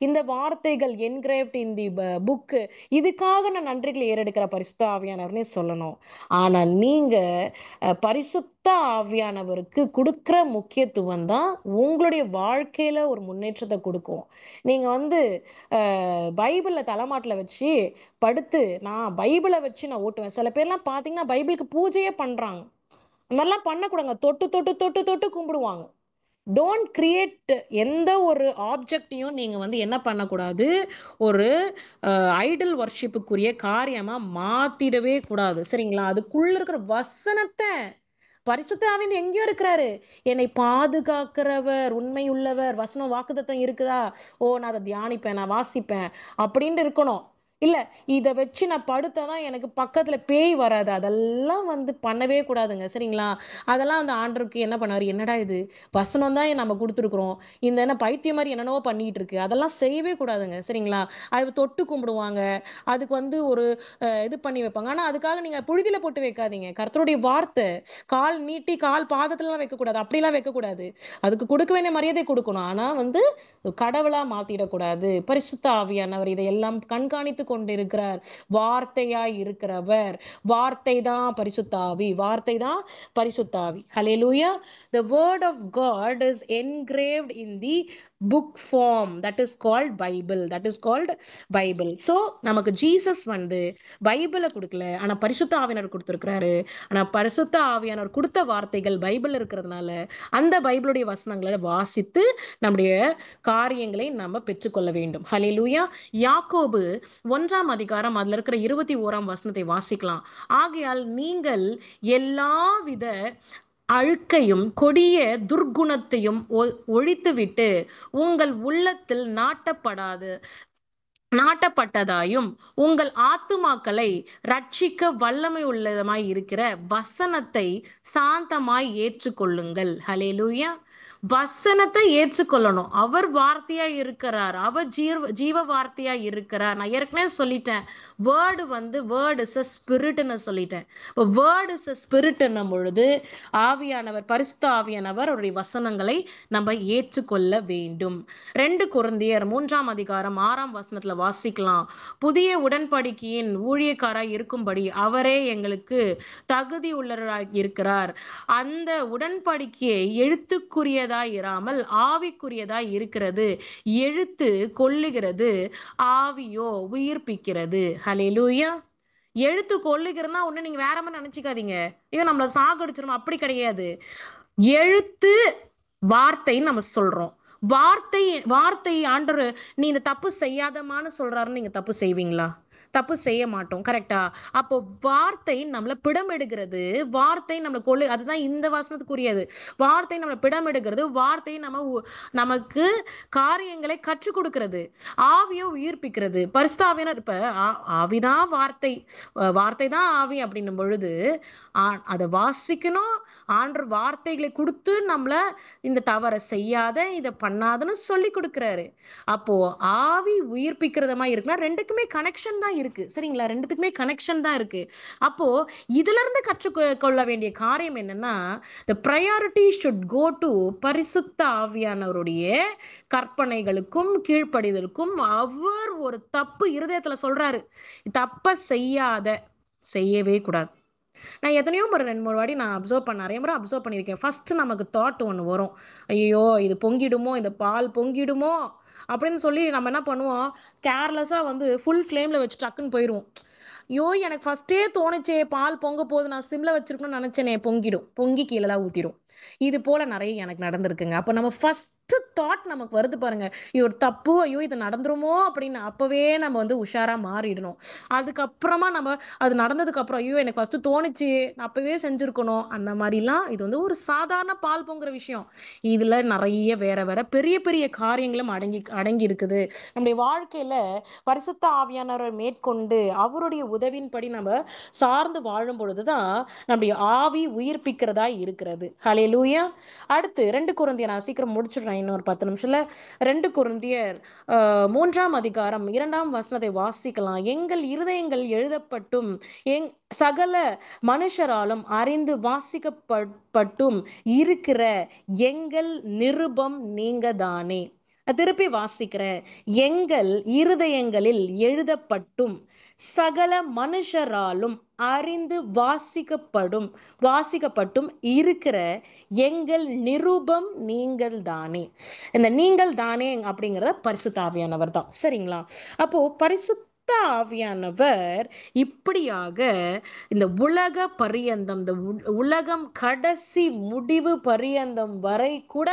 இந்த வார்த்தைகள் என்கிரேவ்ட் இன் தி புக்கு, இதுக்காக நான் நன்றிகளை ஏறெடுக்கிற பரிசுத்த ஆவியானவர்னே சொல்லணும். ஆனா நீங்க பரிசுத்த ஆவியானவருக்கு கொடுக்கிற முக்கியத்துவம் தான் உங்களுடைய வாழ்க்கையில ஒரு முன்னேற்றத்தை கொடுக்கும். நீங்க வந்து பைபிள தலைமாட்டில் வச்சு படுத்து, நான் பைபிளை வச்சு நான் ஓட்டுவேன். சில பேர்லாம் பார்த்தீங்கன்னா பைபிளுக்கு பூஜையே பண்றாங்க. அந்த மாதிரிலாம் பண்ணக்கூடாதுங்க. தொட்டு தொட்டு தொட்டு தொட்டு கும்பிடுவாங்க. டோன்ட் கிரியேட் எந்த ஒரு ஆப்ஜெக்டையும் நீங்கள் வந்து என்ன பண்ணக்கூடாது, ஒரு ஐடல் வர்ஷிப்புக்குரிய காரியமாக மாற்றிடவே கூடாது. சரிங்களா? அதுக்குள்ள இருக்கிற வசனத்தை, பரிசுத்த ஆவியானவர் எங்கேயோ இருக்கிறாரு, என்னை பாதுகாக்கிறவர், உண்மையுள்ளவர், வசனம் வாக்குத்தத்தம் இருக்குதா, ஓ நான் அதை தியானிப்பேன், நான் வாசிப்பேன் அப்படின்ட்டு இருக்கணும். இல்லை, இதை வச்சு நான் படுத்தாதான் எனக்கு பக்கத்தில் பேய் வராது, அதெல்லாம் வந்து பண்ணவே கூடாதுங்க. சரிங்களா? அதெல்லாம் அந்த ஆண்டருக்கு என்ன பண்ணாரு, என்னடா இது வசனம் தான் நம்ம கொடுத்துருக்குறோம், இந்த என்ன பைத்தியம் மாதிரி என்னென்னவோ பண்ணிட்டு இருக்கு, அதெல்லாம் செய்யவே கூடாதுங்க. சரிங்களா? அது தொட்டு கும்பிடுவாங்க, அதுக்கு வந்து ஒரு இது பண்ணி வைப்பாங்க. ஆனால் அதுக்காக நீங்கள் புழுதியில் போட்டு வைக்காதீங்க. கர்த்தருடைய வார்த்தை கால் நீட்டி கால் பாதத்துலலாம் வைக்கக்கூடாது, அப்படிலாம் வைக்கக்கூடாது. அதுக்கு கொடுக்க வேண்டிய மரியாதை கொடுக்கணும். ஆனால் வந்து கடவுளாக மாற்றிடக்கூடாது. பரிசுத்த ஆவியானவர் இதையெல்லாம் கண்காணித்து கொண்டிருக்கிறார். வார்த்தையாய் இருக்கிறவர், வார்த்தை தான் பரிசுத்தாவி, வார்த்தை தான் பரிசுத்தாவி. ஹalleluya. The word of God is engraved in the book form, that is called Bible, that is called Bible. So நமக்கு ஜீசஸ் வந்து பைபிளை கொடுக்கல, ஆனா பரிசுத்த ஆவியானவர் கொடுத்திருக்கிறாரு. ஆனா பரிசுத்த ஆவியானவர் கொடுத்த வார்த்தைகள் பைபிள் இருக்கிறதுனால அந்த பைபிளுடைய வசனங்களை வாசித்து நம்முடைய காரியங்களை நம்ம பெற்றுக்கொள்ள வேண்டும். ஹalleluya. யாக்கோபு 1 அதுல இருக்கிற 21 வாசிக்கலாம். ஆகையால் நீங்கள் எல்லாவித அழுக்கையும் கொடிய துர்க்குணத்தையும் ஒழித்துவிட்டு உங்கள் உள்ளத்தில் நாட்டப்பட்டதாயும் உங்கள் ஆத்துமாக்களை ரட்சிக்க வல்லமை உள்ளதுமாய் இருக்கிற வசனத்தை சாந்தமாய் ஏற்றுக்கொள்ளுங்கள். ஹalleluya. வசனத்தை ஏற்றுக்கொள்ளணும். அவர் வார்த்தையா இருக்கிறார், அவர் ஜீவ வார்த்தையா இருக்கிறார். நான் ஏற்கனவே சொல்லிட்டேன், வேர்டு வந்து வேர்ட் இஸ் அ ஸ்பிரிட்னு சொல்லிட்டேன். இப்போ வேர்ட் இஸ் அ ஸ்பிரிட்னும் பொழுது ஆவியானவர், பரிசுத்த ஆவியானவர் அவருடைய வசனங்களை நம்ம ஏற்றுக்கொள்ள வேண்டும். 2 கொரிந்தியர் 3 வாசிக்கலாம். புதிய உடன்படிக்கையின் ஊழியக்காராய் இருக்கும்படி அவரே எங்களுக்கு தகுதி உள்ளவராய் இருக்கிறார். அந்த உடன்படிக்கையை எழுத்துக்குரியதாய் இராமல் ஆவிக்குரியதாய் இருக்கிறது. எழுத்து கொல்லுகிறது, ஆவியோ உயிர்ப்பிக்கிறது. ஹalleluya. எழுத்து கொல்லுகிறதுனா ஒண்ணு நீங்க வேற மாதிரி நினைச்சுக்காதீங்க, ஐயோ நம்மள சாகடிச்சிரும், அப்படி கிடையாது. எழுத்து வார்த்தைன்னு நம்ம சொல்றோம். வார்த்தை ஆண்டவர் நீ இந்த தப்பு செய்யாதமான்னு சொல்றாருன்னு நீங்க தப்பு செய்வீங்களா? தப்பு செய்ய மாட்டோம். கரெக்டா? அப்போ வார்த்தை நம்மளை பிடமெடுக்கிறது, வார்த்தை நம்மளை அதுதான் இந்த வசனத்துக்குரியது. வார்த்தை நம்மளை பிடமெடுக்கிறது, வார்த்தை நமக்கு காரியங்களை கற்றுக் கொடுக்கிறது, ஆவியை உயிர்ப்பிக்கிறது. பரிசுத்தாவியானவர் இப்ப ஆவிதான் வார்த்தை, வார்த்தை தான் ஆவி அப்படின்னும் பொழுது அதை வாசிக்கணும். ஆண்டவர் வார்த்தைகளை கொடுத்து நம்மளை இந்த தவறை செய்யாத, இதை பண்ணாதன்னு சொல்லி கொடுக்கிறாரு. அப்போ ஆவி உயிர்ப்பிக்கிறதமா இருக்குன்னா ரெண்டுக்குமே கனெக்ஷன் தான் இருக்கு. சரிங்களா? ரெண்டுத்துக்குமே கனெக்ஷன் தான் இருக்கு. அப்போ இதுல இருந்து கற்றுக்கொள்ள வேண்டிய காரியம் என்னன்னா, the priority should go to பரிசுத்த ஆவியானவருடைய கற்பனைகளுக்கும் கீழ்ப்படிதலுக்கும். அவர் ஒரு தப்பு இருதயத்துல சொல்றாரு, தப்ப செய்யவே கூடாது. நான் எத்தனையோ முறை 2-3 வாட்டி நான் நிறைய முறை அப்சர்வ் பண்ணியிருக்கேன். ஃபர்ஸ்ட் நமக்கு தாட் ஒன்று வரும், ஐயோ இது பொங்கிடுமோ, இந்த பால் பொங்கிடுமோ அப்படின்னு சொல்லி நம்ம என்ன பண்ணுவோம், கேர்லெஸ்ஸாக வந்து ஃபுல் ஃப்ளேமில் வச்சு டக்குன்னு போயிடுவோம். ஐயோ எனக்கு ஃபஸ்ட்டே தோணுச்சே பால் பொங்க போது, நான் சிம்ல வச்சிருக்கணும்னு நினச்சேனே, பொங்கி கீழே ஊற்றிடும். இது போல் நிறைய எனக்கு நடந்திருக்குங்க. அப்போ நம்ம ஃபஸ்ட்டு தாட் நமக்கு வருது பாருங்க, ஒரு தப்பு, ஐயோ இது நடந்துருமோ அப்படின்னு, அப்போவே நம்ம வந்து உஷாராக மாறிடணும். அதுக்கப்புறமா நம்ம அது நடந்ததுக்கப்புறம் ஐயோ எனக்கு ஃபஸ்ட்டு தோணுச்சு, நான் அப்போவே செஞ்சுருக்கணும், அந்த மாதிரிலாம். இது வந்து ஒரு சாதாரண பால் பொங்குற விஷயம். இதில் நிறைய வேற பெரிய பெரிய காரியங்களும் அடங்கி இருக்குது. நம்முடைய வாழ்க்கையில் பரிசுத்த ஆவியானவரை மேற்கொண்டு அவருடைய உதவின்படி நம்ம சார்ந்து வாழும் பொழுதுதான் நம்முடைய ஆவி உயிர்ப்பிக்கிறதா இருக்கிறது. ஹல்லேலூயா. அடுத்து 2 கொரிந்தியர், நான் சீக்கிரம் முடிச்சுடுறேன், இன்னொரு 10 நிமிஷத்துல. 2 கொரிந்தியர் 3 வாசிக்கலாம். எங்கள் இருதயங்கள் எழுதப்பட்டும் சகல மனுஷராலும் அறிந்து வாசிக்கப்பட்டும் இருக்கிற எங்கள் நிருபம் நீங்க தானே. திருப்பி வாசிக்கிறேன். எங்கள் இருதயங்களில் எழுதப்பட்டும் சகல மனுஷராலும் அறிந்து வாசிக்கப்பட்டும் இருக்கிற எங்கள் நிருபம் நீங்கள் தானே. இந்த நீங்கள் தானே அப்படிங்கிறத பரிசுத்த ஆவியானவர் தான். சரிங்களா? அப்போ பரிசுத்த ஆவியானவர் இப்படியாக இந்த உலக பரியந்தம், இந்த உலகம் கடைசி முடிவு பரியந்தம் வரை கூட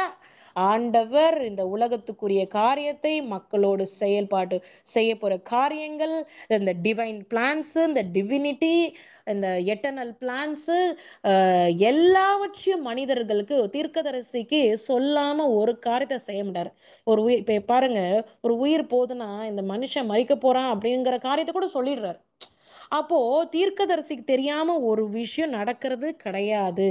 ஆண்டவர் இந்த உலகத்துக்குரிய காரியத்தை, மக்களோடு செயல்பாடு செய்ய போற காரியங்கள், இந்த டிவைன் பிளான்ஸ், இந்த டிவினிட்டி, இந்த எட்டர்னல் பிளான்ஸ், எல்லாவற்றையும் மனிதர்களுக்கு, தீர்க்கதரிசிக்கு சொல்லாம ஒரு காரியத்தை செய்ய முடியாது. ஒரு உயிர், இப்ப பாருங்க, ஒரு உயிர் போதுன்னா இந்த மனுஷன் மறிக்க போறான் அப்படிங்கிற காரியத்தை கூட சொல்லிடுறாரு. அப்போ தீர்க்கதரிசிக்கு தெரியாம ஒரு விஷயம் நடக்கிறது கிடையாது.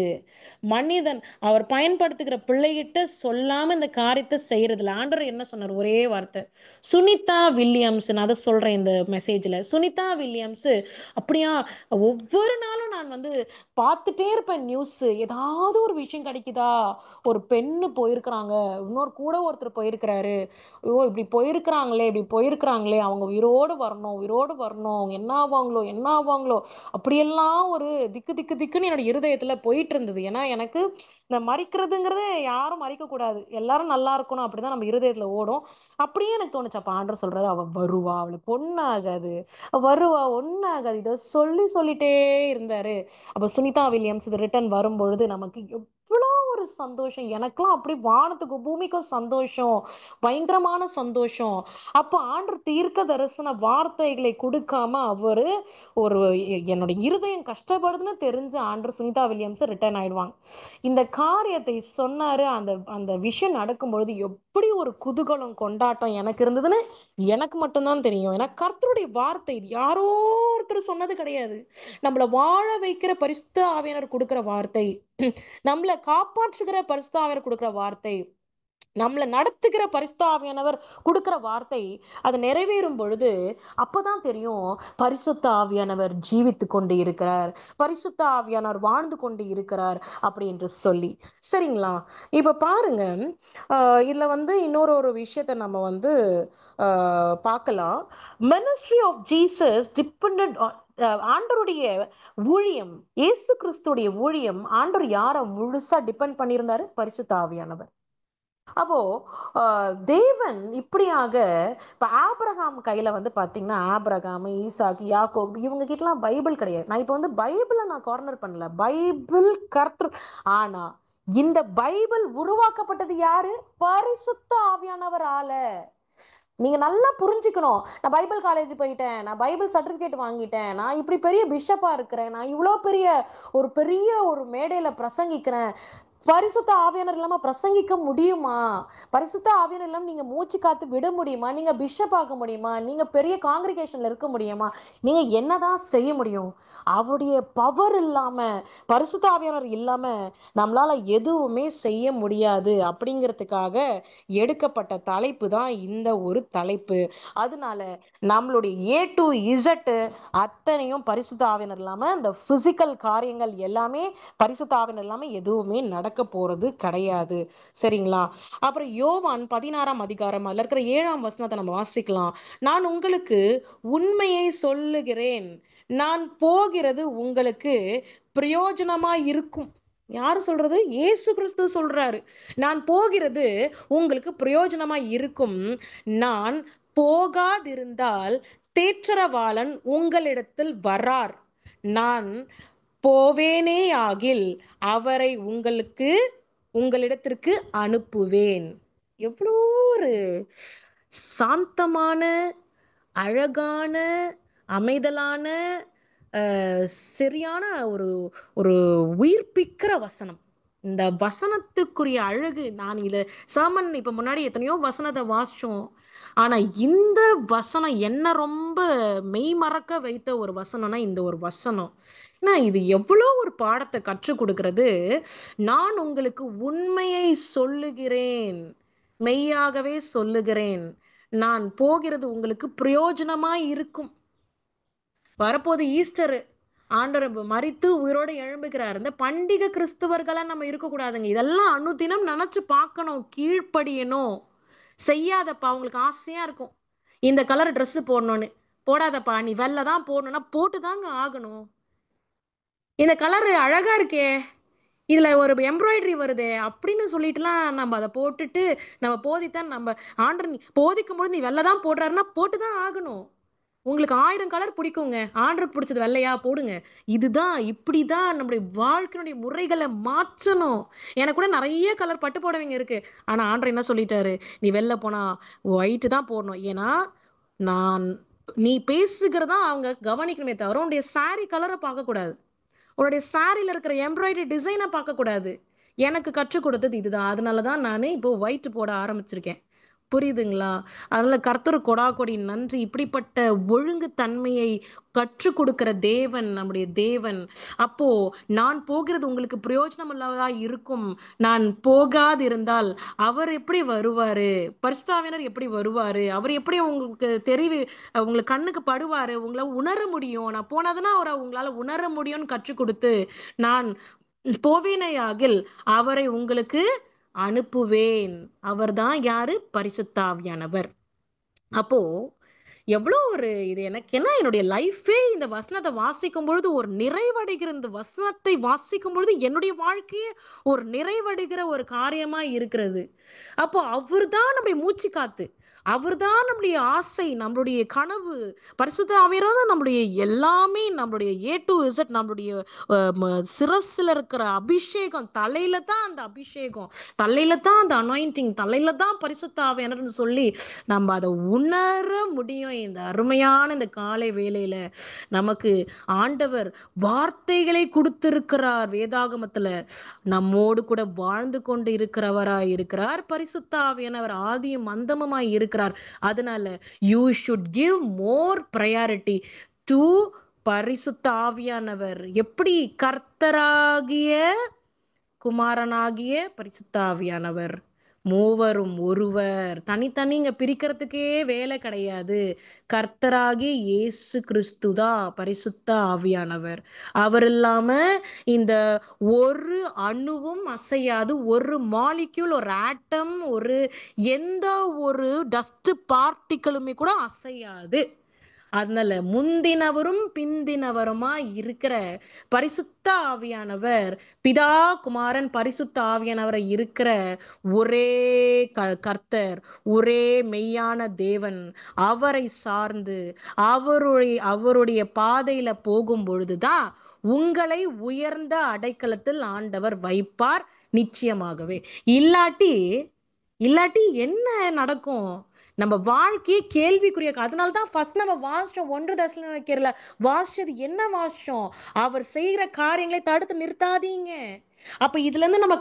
மனிதன் அவர் பயன்படுத்துகிற பிள்ளைகிட்ட சொல்லாம இந்த காரியத்தை செய்யறதில்ல. ஆண்டவர் என்ன சொன்னார்? ஒரே வார்த்தை. சுனிதா வில்லியம்ஸ், நான் அதை சொல்றேன் இந்த மெசேஜ்ல. சுனிதா வில்லியம்ஸ் அப்படியா, ஒவ்வொரு நாளும் நான் வந்து பார்த்துட்டே இருப்பேன் நியூஸ். ஏதாவது ஒரு விஷயம் கிடைக்குதா? ஒரு பெண்ணு போயிருக்கிறாங்க, இன்னொரு கூட ஒருத்தர் போயிருக்கிறாரு, ஐயோ இப்படி போயிருக்கிறாங்களே, இப்படி போயிருக்கிறாங்களே, அவங்க உயிரோடு வரணும், உயிரோடு வரணும், அவங்க என்ன ஆவாங்களோ, என்ன ஆவாங்களோ, அப்படியெல்லாம் ஒரு திக்கு திக்கு திக்குன்னு என்னோட இருதயத்துல போயிட்டு இருந்தது. ஏன்னா எனக்கு இந்த மறிக்கிறதுங்கிறது யாரும் மறிக்க கூடாது, எல்லாரும் நல்லா இருக்கணும், அப்படிதான் நம்ம இருதயத்துல ஓடும். அப்படியே எனக்கு தோணுச்சு. அப்ப ஆண்டவர் சொல்றாரு, அவ வருவா, அவளுக்கு ஒன்னாகாது, வருவா, ஒன்னாகாது, இதை சொல்லிட்டே இருந்தாரு. அப்ப சுனிதா வில்லியம்ஸ் இது ரிட்டர்ன் வரும்பொழுது நமக்கு எவ்வளோ ஒரு சந்தோஷம். எனக்கெல்லாம் அப்படி வானத்துக்கு பூமிக்கும் சந்தோஷம், பயங்கரமான சந்தோஷம். அப்ப ஆண்டு தீர்க்க தரிசன வார்த்தைகளை கொடுக்காம அவரு ஒரு என்னோட இருதயம் கஷ்டப்படுதுன்னு தெரிஞ்சு ஆண்டு சுனிதா வில்லியம்ஸ் ரிட்டர்ன் ஆயிடுவாங்க. இந்த காரியத்தை சொன்னாரு. அந்த அந்த விஷயம் நடக்கும்பொழுது எப்படி ஒரு குதூகலம் கொண்டாட்டம் எனக்கு இருந்ததுன்னு எனக்கு மட்டும்தான் தெரியும். ஏன்னா கர்த்தருடைய வார்த்தை இது யாரோ ஒருத்தர் சொன்னது கிடையாது. நம்மள வாழ வைக்கிற பரிசுத்த ஆவியானவர் கொடுக்கிற வார்த்தை, நம்மளை காப்பாற்றுகிற பரிசுத்த ஆவியானவர் கொடுக்கிற வார்த்தை, நம்மளை நடத்துகிற பரிசுத்த ஆவியானவர் கொடுக்கிற வார்த்தை, அது நிறைவேறும் பொழுது அப்பதான் தெரியும் பரிசுத்த ஆவியானவர் ஜீவித்து கொண்டு இருக்கிறார், பரிசுத்த ஆவியானவர் வாழ்ந்து கொண்டு இருக்கிறார் அப்படி என்று சொல்லி. சரிங்களா? இப்ப பாருங்க, இதுல வந்து இன்னொரு ஒரு விஷயத்தை நம்ம வந்து பார்க்கலாம். மினிஸ்ட்ரி ஆஃப் ஜீசஸ் டிபெண்டட் ஆண்டருடைய ஊழியம், இயேசு கிறிஸ்துடைய ஊழியம், ஆண்டவர் யாரை முழுசா டிபெண்ட் பண்ணியிருந்தாரு? பரிசுத்த ஆவியானவர். அப்போ தேவன் இப்படியாக இப்ப ஆபிரகாம் கையில வந்து பாத்தீங்கன்னா, ஆபிரகாம், ஈசாக்கு, யாக்கோப் இவங்க கிட்டலாம் பைபிள் கிடையாது. நான் இப்ப வந்து பைபிளை நான் கார்னர் பண்ணல, பைபிள் கர்த்தர். ஆனா இந்த பைபிள் உருவாக்கப்பட்டது யாரு? பரிசுத்த ஆவியானவரால. நீங்க நல்லா புரிஞ்சுக்கணும். நான் பைபிள் காலேஜ் போயிட்டேன், நான் பைபிள் சர்டிபிகேட் வாங்கிட்டேன், நான் இப்படி பெரிய பிஷப்பா இருக்கிறேன், நான் இவ்வளோ பெரிய ஒரு மேடையில பிரசங்கிக்கிறேன், பரிசுத்த ஆவியானவர் இல்லாம பிரசங்கிக்க முடியுமா? பரிசுத்த ஆவியானவர் இல்லாம நீங்க மூச்சு காத்து விட முடியுமா? நீங்க பிஷப் ஆக முடியுமா? நீங்க பெரிய காங்கிரிகேஷன்ல இருக்க முடியுமா? நீங்க என்னதான் செய்ய முடியும்? அவருடைய பவர் இல்லாம, பரிசுத்த ஆவியானவர் இல்லாம நம்மளால எதுவுமே செய்ய முடியாது. அப்படிங்கிறதுக்காக எடுக்கப்பட்ட தலைப்பு தான் இந்த ஒரு தலைப்பு. அதனால நம்மளுடைய A to Z அத்தனையும் பரிசுத்த ஆவியானவர் இல்லாம, இந்த பிசிக்கல் காரியங்கள் எல்லாமே பரிசுத்த ஆவியானவர் இல்லாம எதுவுமே நடக்க போறது கிடையாது. சரிங்களா? அப்புறம் யோவான் 16ஆம் அதிகாரம் அதுல இருக்கிற 7ஆம் வசனத்தை நம்ம வாசிக்கலாம். நான் உங்களுக்கு உண்மையை சொல்லுகிறேன், நான் போகிறது உங்களுக்கு பிரயோஜனமா இருக்கும். யாரு சொல்றது? இயேசு கிறிஸ்து சொல்றாரு, நான் போகிறது உங்களுக்கு பிரயோஜனமா இருக்கும். நான் போகாதிருந்தால் தேற்றரவாளன் உங்களிடத்தில் வரார், நான் போவேனே ஆகில் அவரை உங்களிடத்திற்கு அனுப்புவேன். எவ்வளோ ஒரு சாந்தமான, அழகான, அமைதலான, சரியான ஒரு ஒரு உயிர்ப்பிக்கிற வசனம். இந்த வசனத்துக்குரிய அழகு, நான் இத சாமன் இப்ப முன்னாடி எத்தனையோ வசனத்தை வாசிச்சோம். ஆனா இந்த வசனம் என்ன ரொம்ப மெய்மறக்க வைத்த ஒரு வசனம்னா இந்த ஒரு வசனம். ஏன்னா இது எவ்வளோ ஒரு பாடத்தை கற்றுக் கொடுக்கிறது. நான் உங்களுக்கு உண்மையை சொல்லுகிறேன், மெய்யாகவே சொல்லுகிறேன், நான் போகிறது உங்களுக்கு பிரயோஜனமாய் இருக்கும். வரப்போது ஈஸ்டர், ஆண்டவர் மரித்து உயிரோடு எழும்புகிறார். இந்த பண்டிகை கிறிஸ்துவர்களா நம்ம இருக்கக்கூடாதுங்க. இதெல்லாம் அனுதினம் நினைச்சு பார்க்கணும், கீழ்ப்படியணும். செய்யாதப்பா, உங்களுக்கு ஆசையா இருக்கும் இந்த கலர் ட்ரெஸ் போடணும்னு, போடாதப்பா, நீ வெள்ளை தான் போடணும்னா போட்டு தாங்க ஆகணும். இந்த கலர் அழகா இருக்கே, இதுல ஒரு எம்ப்ராய்டரி வருதே அப்படின்னு சொல்லிட்டுலாம் நம்ம அதை போட்டுட்டு நம்ம போதித்தான் நம்ம ஆண்டர் போதிக்கும் பொழுது நீ வெள்ளை தான் போடுறாருன்னா போட்டு தான் ஆகணும். உங்களுக்கு 1000 கலர் பிடிக்குங்க, ஆண்டருக்கு பிடிச்சது வெள்ளையா போடுங்க. இதுதான், இப்படிதான் நம்முடைய வாழ்க்கையினுடைய முறைகளை மாற்றணும். எனக்கு கூட நிறைய கலர் பட்டு புடவைங்க இருக்கு. ஆனா ஆண்டர் என்ன சொல்லிட்டாரு? நீ வெளில போனா ஒயிட் தான் போடணும். ஏன்னா நான் நீ பேசுகிறதா அவங்க கவனிக்கணுமே தவிர உன்னுடைய சாரி கலரை பார்க்க கூடாது, உன்னுடைய சாரியில இருக்கிற எம்ப்ராய்டரி டிசைனை பார்க்க கூடாது. எனக்கு கற்றுக் கொடுத்தது இதுதான். அதனாலதான் நானே இப்போ ஒயிட் போட ஆரம்பிச்சிருக்கேன். புரியுதுங்களா? அதனால கர்த்தர் கொடாகொடி நன்றி. இப்படிப்பட்ட ஒழுங்கு தன்மையை கற்றுக் கொடுக்கிற தேவன் நம்முடைய தேவன். அப்போ நான் போகிறது உங்களுக்கு பிரயோஜனம் உள்ளதா இருக்கும். நான் போகாதிருந்தால் அவர் எப்படி வருவாரு? பரிசுத்த எப்படி வருவாரு? அவர் எப்படி உங்களுக்கு உங்களுக்கு கண்ணுக்கு படுவாரு? உங்கள உணர முடியும். நான் போனா தானே அவர உங்களால உணர முடியும்னு கற்றுக் குடுத்து, நான் போவேனையாகில் அவரை உங்களுக்கு அனுப்புவேன். அவர்தான் யாரு? பரிசுத்த ஆவியானவர். அப்போ எவ்வளோ ஒரு இது எனக்கு என்ன என்னுடைய லைஃபே இந்த வசனத்தை வாசிக்கும் பொழுது ஒரு நிறைவடைகிற, இந்த வசனத்தை வாசிக்கும் பொழுது என்னுடைய வாழ்க்கையே ஒரு நிறைவடைகிற ஒரு காரியமா இருக்கிறது. அப்போ அவர்தான் நம்முடைய மூச்சு காத்து, அவர்தான் நம்முடைய ஆசை, நம்மளுடைய கனவு. பரிசுத்த ஆவியானவர் தான் நம்மளுடைய எல்லாமே, நம்மளுடைய ஏ டு இசட், நம்மளுடைய சிரஸ்ல இருக்கிற அபிஷேகம், தலையில தான் அந்த அபிஷேகம், தலையில தான் அந்த அனாயிண்டிங், தலையில தான் பரிசுத்த ஆவியானவர்னு சொல்லி நம்ம அதை உணர முடியும். இந்த அருமையான இந்த காலை வேளையில நமக்கு ஆண்டவர் வார்த்தைகளை கொடுத்திருக்கிறார். வேதாகமத்துல நம்மோடு கூட வாழ்ந்து கொண்டு இருக்கிறவராய் இருக்கிறார். பரிசுத்த ஆவியானவர் ஆதியும் அந்தமுமாய் இருக்கிறார். அதனால you should give more priority to பரிசுத்த ஆவியானவர். எப்படி கர்த்தராகிய குமாரனாகிய பரிசுத்த ஆவியானவர் மூவரும் ஒருவர், தனித்தனிங்க பிரிக்கிறதுக்கே வேலை கிடையாது. கர்த்தராகிய இயேசு கிறிஸ்து தான் பரிசுத்த ஆவியானவர். அவர் இல்லாம இந்த ஒரு அணுவும் அசையாது, ஒரு மாலிக்யூல், ஒரு ஆட்டம், ஒரு எந்த ஒரு டஸ்ட் பார்ட்டிகளுமே கூட அசையாது. அதனால முந்தினவரும் பிந்தினவருமா இருக்கிற பரிசுத்த ஆவியானவர், பிதா குமாரன் பரிசுத்த ஆவியானவரை இருக்கிற ஒரே கர்த்தர், ஒரே மெய்யான தேவன். அவரை சார்ந்து அவருடைய பாதையில போகும் பொழுதுதான் உங்களை உயர்ந்த அடைக்கலத்தில் ஆண்டவர் வைப்பார். நிச்சயமாகவே. இல்லாட்டி இல்லாட்டி என்ன நடக்கும்? நம்ம வாழ்க்கையே கேள்விக்குரிய. அதனாலதான் ஃபர்ஸ்ட் நம்ம வாசிச்சோம், 1 தெசலோனிக்கேயர்ல வாசிச்சது என்ன வாசிச்சோம்? அவர் செய்யற காரியங்களை தடுத்து நிறுத்தாதீங்க. அப்ப இதுல இருந்து நம்ம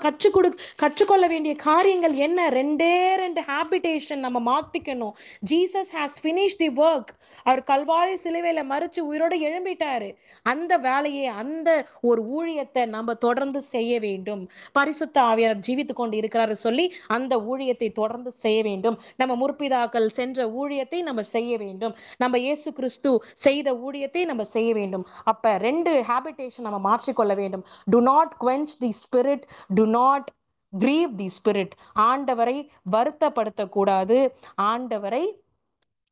கற்றுக்கொள்ள வேண்டிய காரியங்கள் என்ன? ரெண்டு ஹாபிடேஷன் நம்ம மாத்திக்கணும். Jesus has finish the work. அவர் கல்வாரி சிலுவையில மரிச்சு உயிரோட எழும்பிட்டாரு. அந்த வேலையை, அந்த ஒரு ஊழியத்தை நம்ம தொடர்ந்து செய்ய வேண்டும். பரிசுத்த ஆவியார் ஜீவித்து கொண்டு இருக்கிறாரு சொல்லி அந்த ஊழியத்தை தொடர்ந்து செய்ய வேண்டும். நம்ம முற்பிதாக்கள் சென்ற ஊழியத்தை நம்ம செய்ய வேண்டும். நம்ம இயேசு கிறிஸ்து செய்த ஊழியத்தை நம்ம செய்ய வேண்டும். அப்ப 2 ஹாபிடேஷன் நம்ம மாற்றிக்கொள்ள வேண்டும். To not quench the spirit, to not grieve the spirit. ஆண்டவரை வருத்தப்படுத்தக்கூடாது.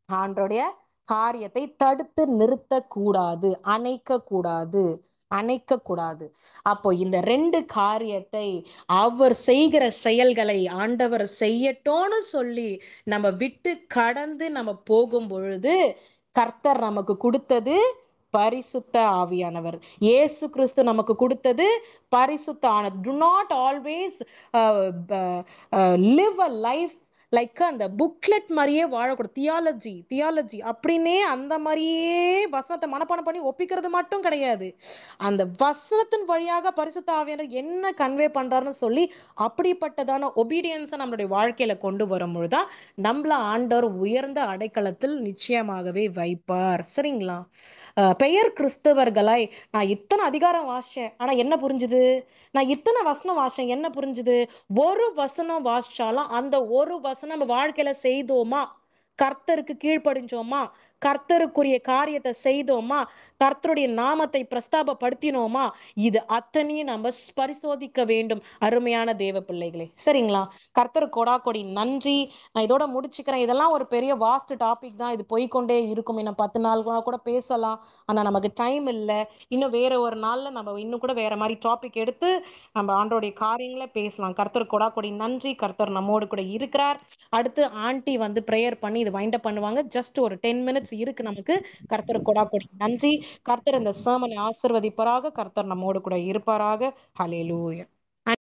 ஆண்டவருடைய காரியத்தை தடுத்து நிறுத்தக்கூடாது, அணைக்க கூடாது. அப்போ இந்த 2 காரியத்தை, அவர் செய்கிற செயல்களை ஆண்டவர் செய்யட்டோன்னு சொல்லி நம்ம விட்டு கடந்து நம்ம போகும் பொழுது, கர்த்தர் நமக்கு கொடுத்தது பரிசுத்த ஆவியானவர். இயேசு கிறிஸ்து நமக்கு கொடுத்தது பரிசுத்த ஆனவர். To not always live a life like அந்த புக்லெட் மாதிரியே வாழக்கூடாது. தியாலஜி அப்படின்னே அந்த மாதிரியே வசனத்தை மனப்பாடம் பண்ணி ஒப்பிக்கிறது மட்டும் கிடையாது. அந்த வசனத்தின் வழியாக பரிசுத்த ஆவியானவர் என்ன கன்வே பண்றாருன்னு சொல்லி அப்படிப்பட்டதான ஒபீடியன்ஸை நம்மளுடைய வாழ்க்கையில கொண்டு வரும்பொழுதுதான் நம்மள ஆண்டவர் உயர்ந்த அடைக்கலத்தில் நிச்சயமாகவே வைப்பார். சரிங்களா? பெயர் கிறிஸ்தவர்களாய் நான் இத்தனை அதிகாரம் வாசிச்சேன், ஆனா என்ன புரிஞ்சுது? நான் இத்தனை வசனம் வாசிச்சேன், என்ன புரிஞ்சுது? ஒரு வசனம் வாசிச்சாலும் அந்த ஒரு வசனம் நம்ம வாழ்க்கையில செய்தோமா? கர்த்தருக்கு கீழ்ப்படிஞ்சோமா? கர்த்தருக்குரிய காரியத்தை செய்தோமா? கர்த்தருடைய நாமத்தை பிரஸ்தாபப்படுத்தினோமா? இது அத்தனையும் நம்ம பரிசோதிக்க வேண்டும், அருமையான தேவ பிள்ளைகளே. சரிங்களா? கர்த்தர் கொடாக்கொடி நன்றி. நான் இதோட முடிச்சுக்கிறேன். இதெல்லாம் ஒரு பெரிய வாஸ்ட் டாபிக் தான். இது போய்கொண்டே இருக்கும். இன்னும் 10 நாள் கூட பேசலாம். ஆனா நமக்கு டைம் இல்லை. இன்னும் வேற ஒரு நாள்ல நம்ம இன்னும் கூட வேற மாதிரி டாபிக் எடுத்து நம்ம ஆண்டோடைய காரியங்களை பேசலாம். கர்த்தர் கொடாக்கொடி நன்றி. கர்த்தர் நம்மோடு கூட இருக்கிறார். அடுத்து ஆண்டி வந்து ப்ரேயர் பண்ணி இது வைண்ட் அப் பண்ணுவாங்க. ஜஸ்ட் ஒரு 10 மினிட்ஸ் இருக்கு நமக்கு. கர்த்தர் கொடாக்கொடி நன்றி. கர்த்தர் இந்த சர்மனை ஆசீர்வதிப்பாராக. கர்த்தர் நம்மோடு கூட இருப்பாராக. ஹல்லேலூயா.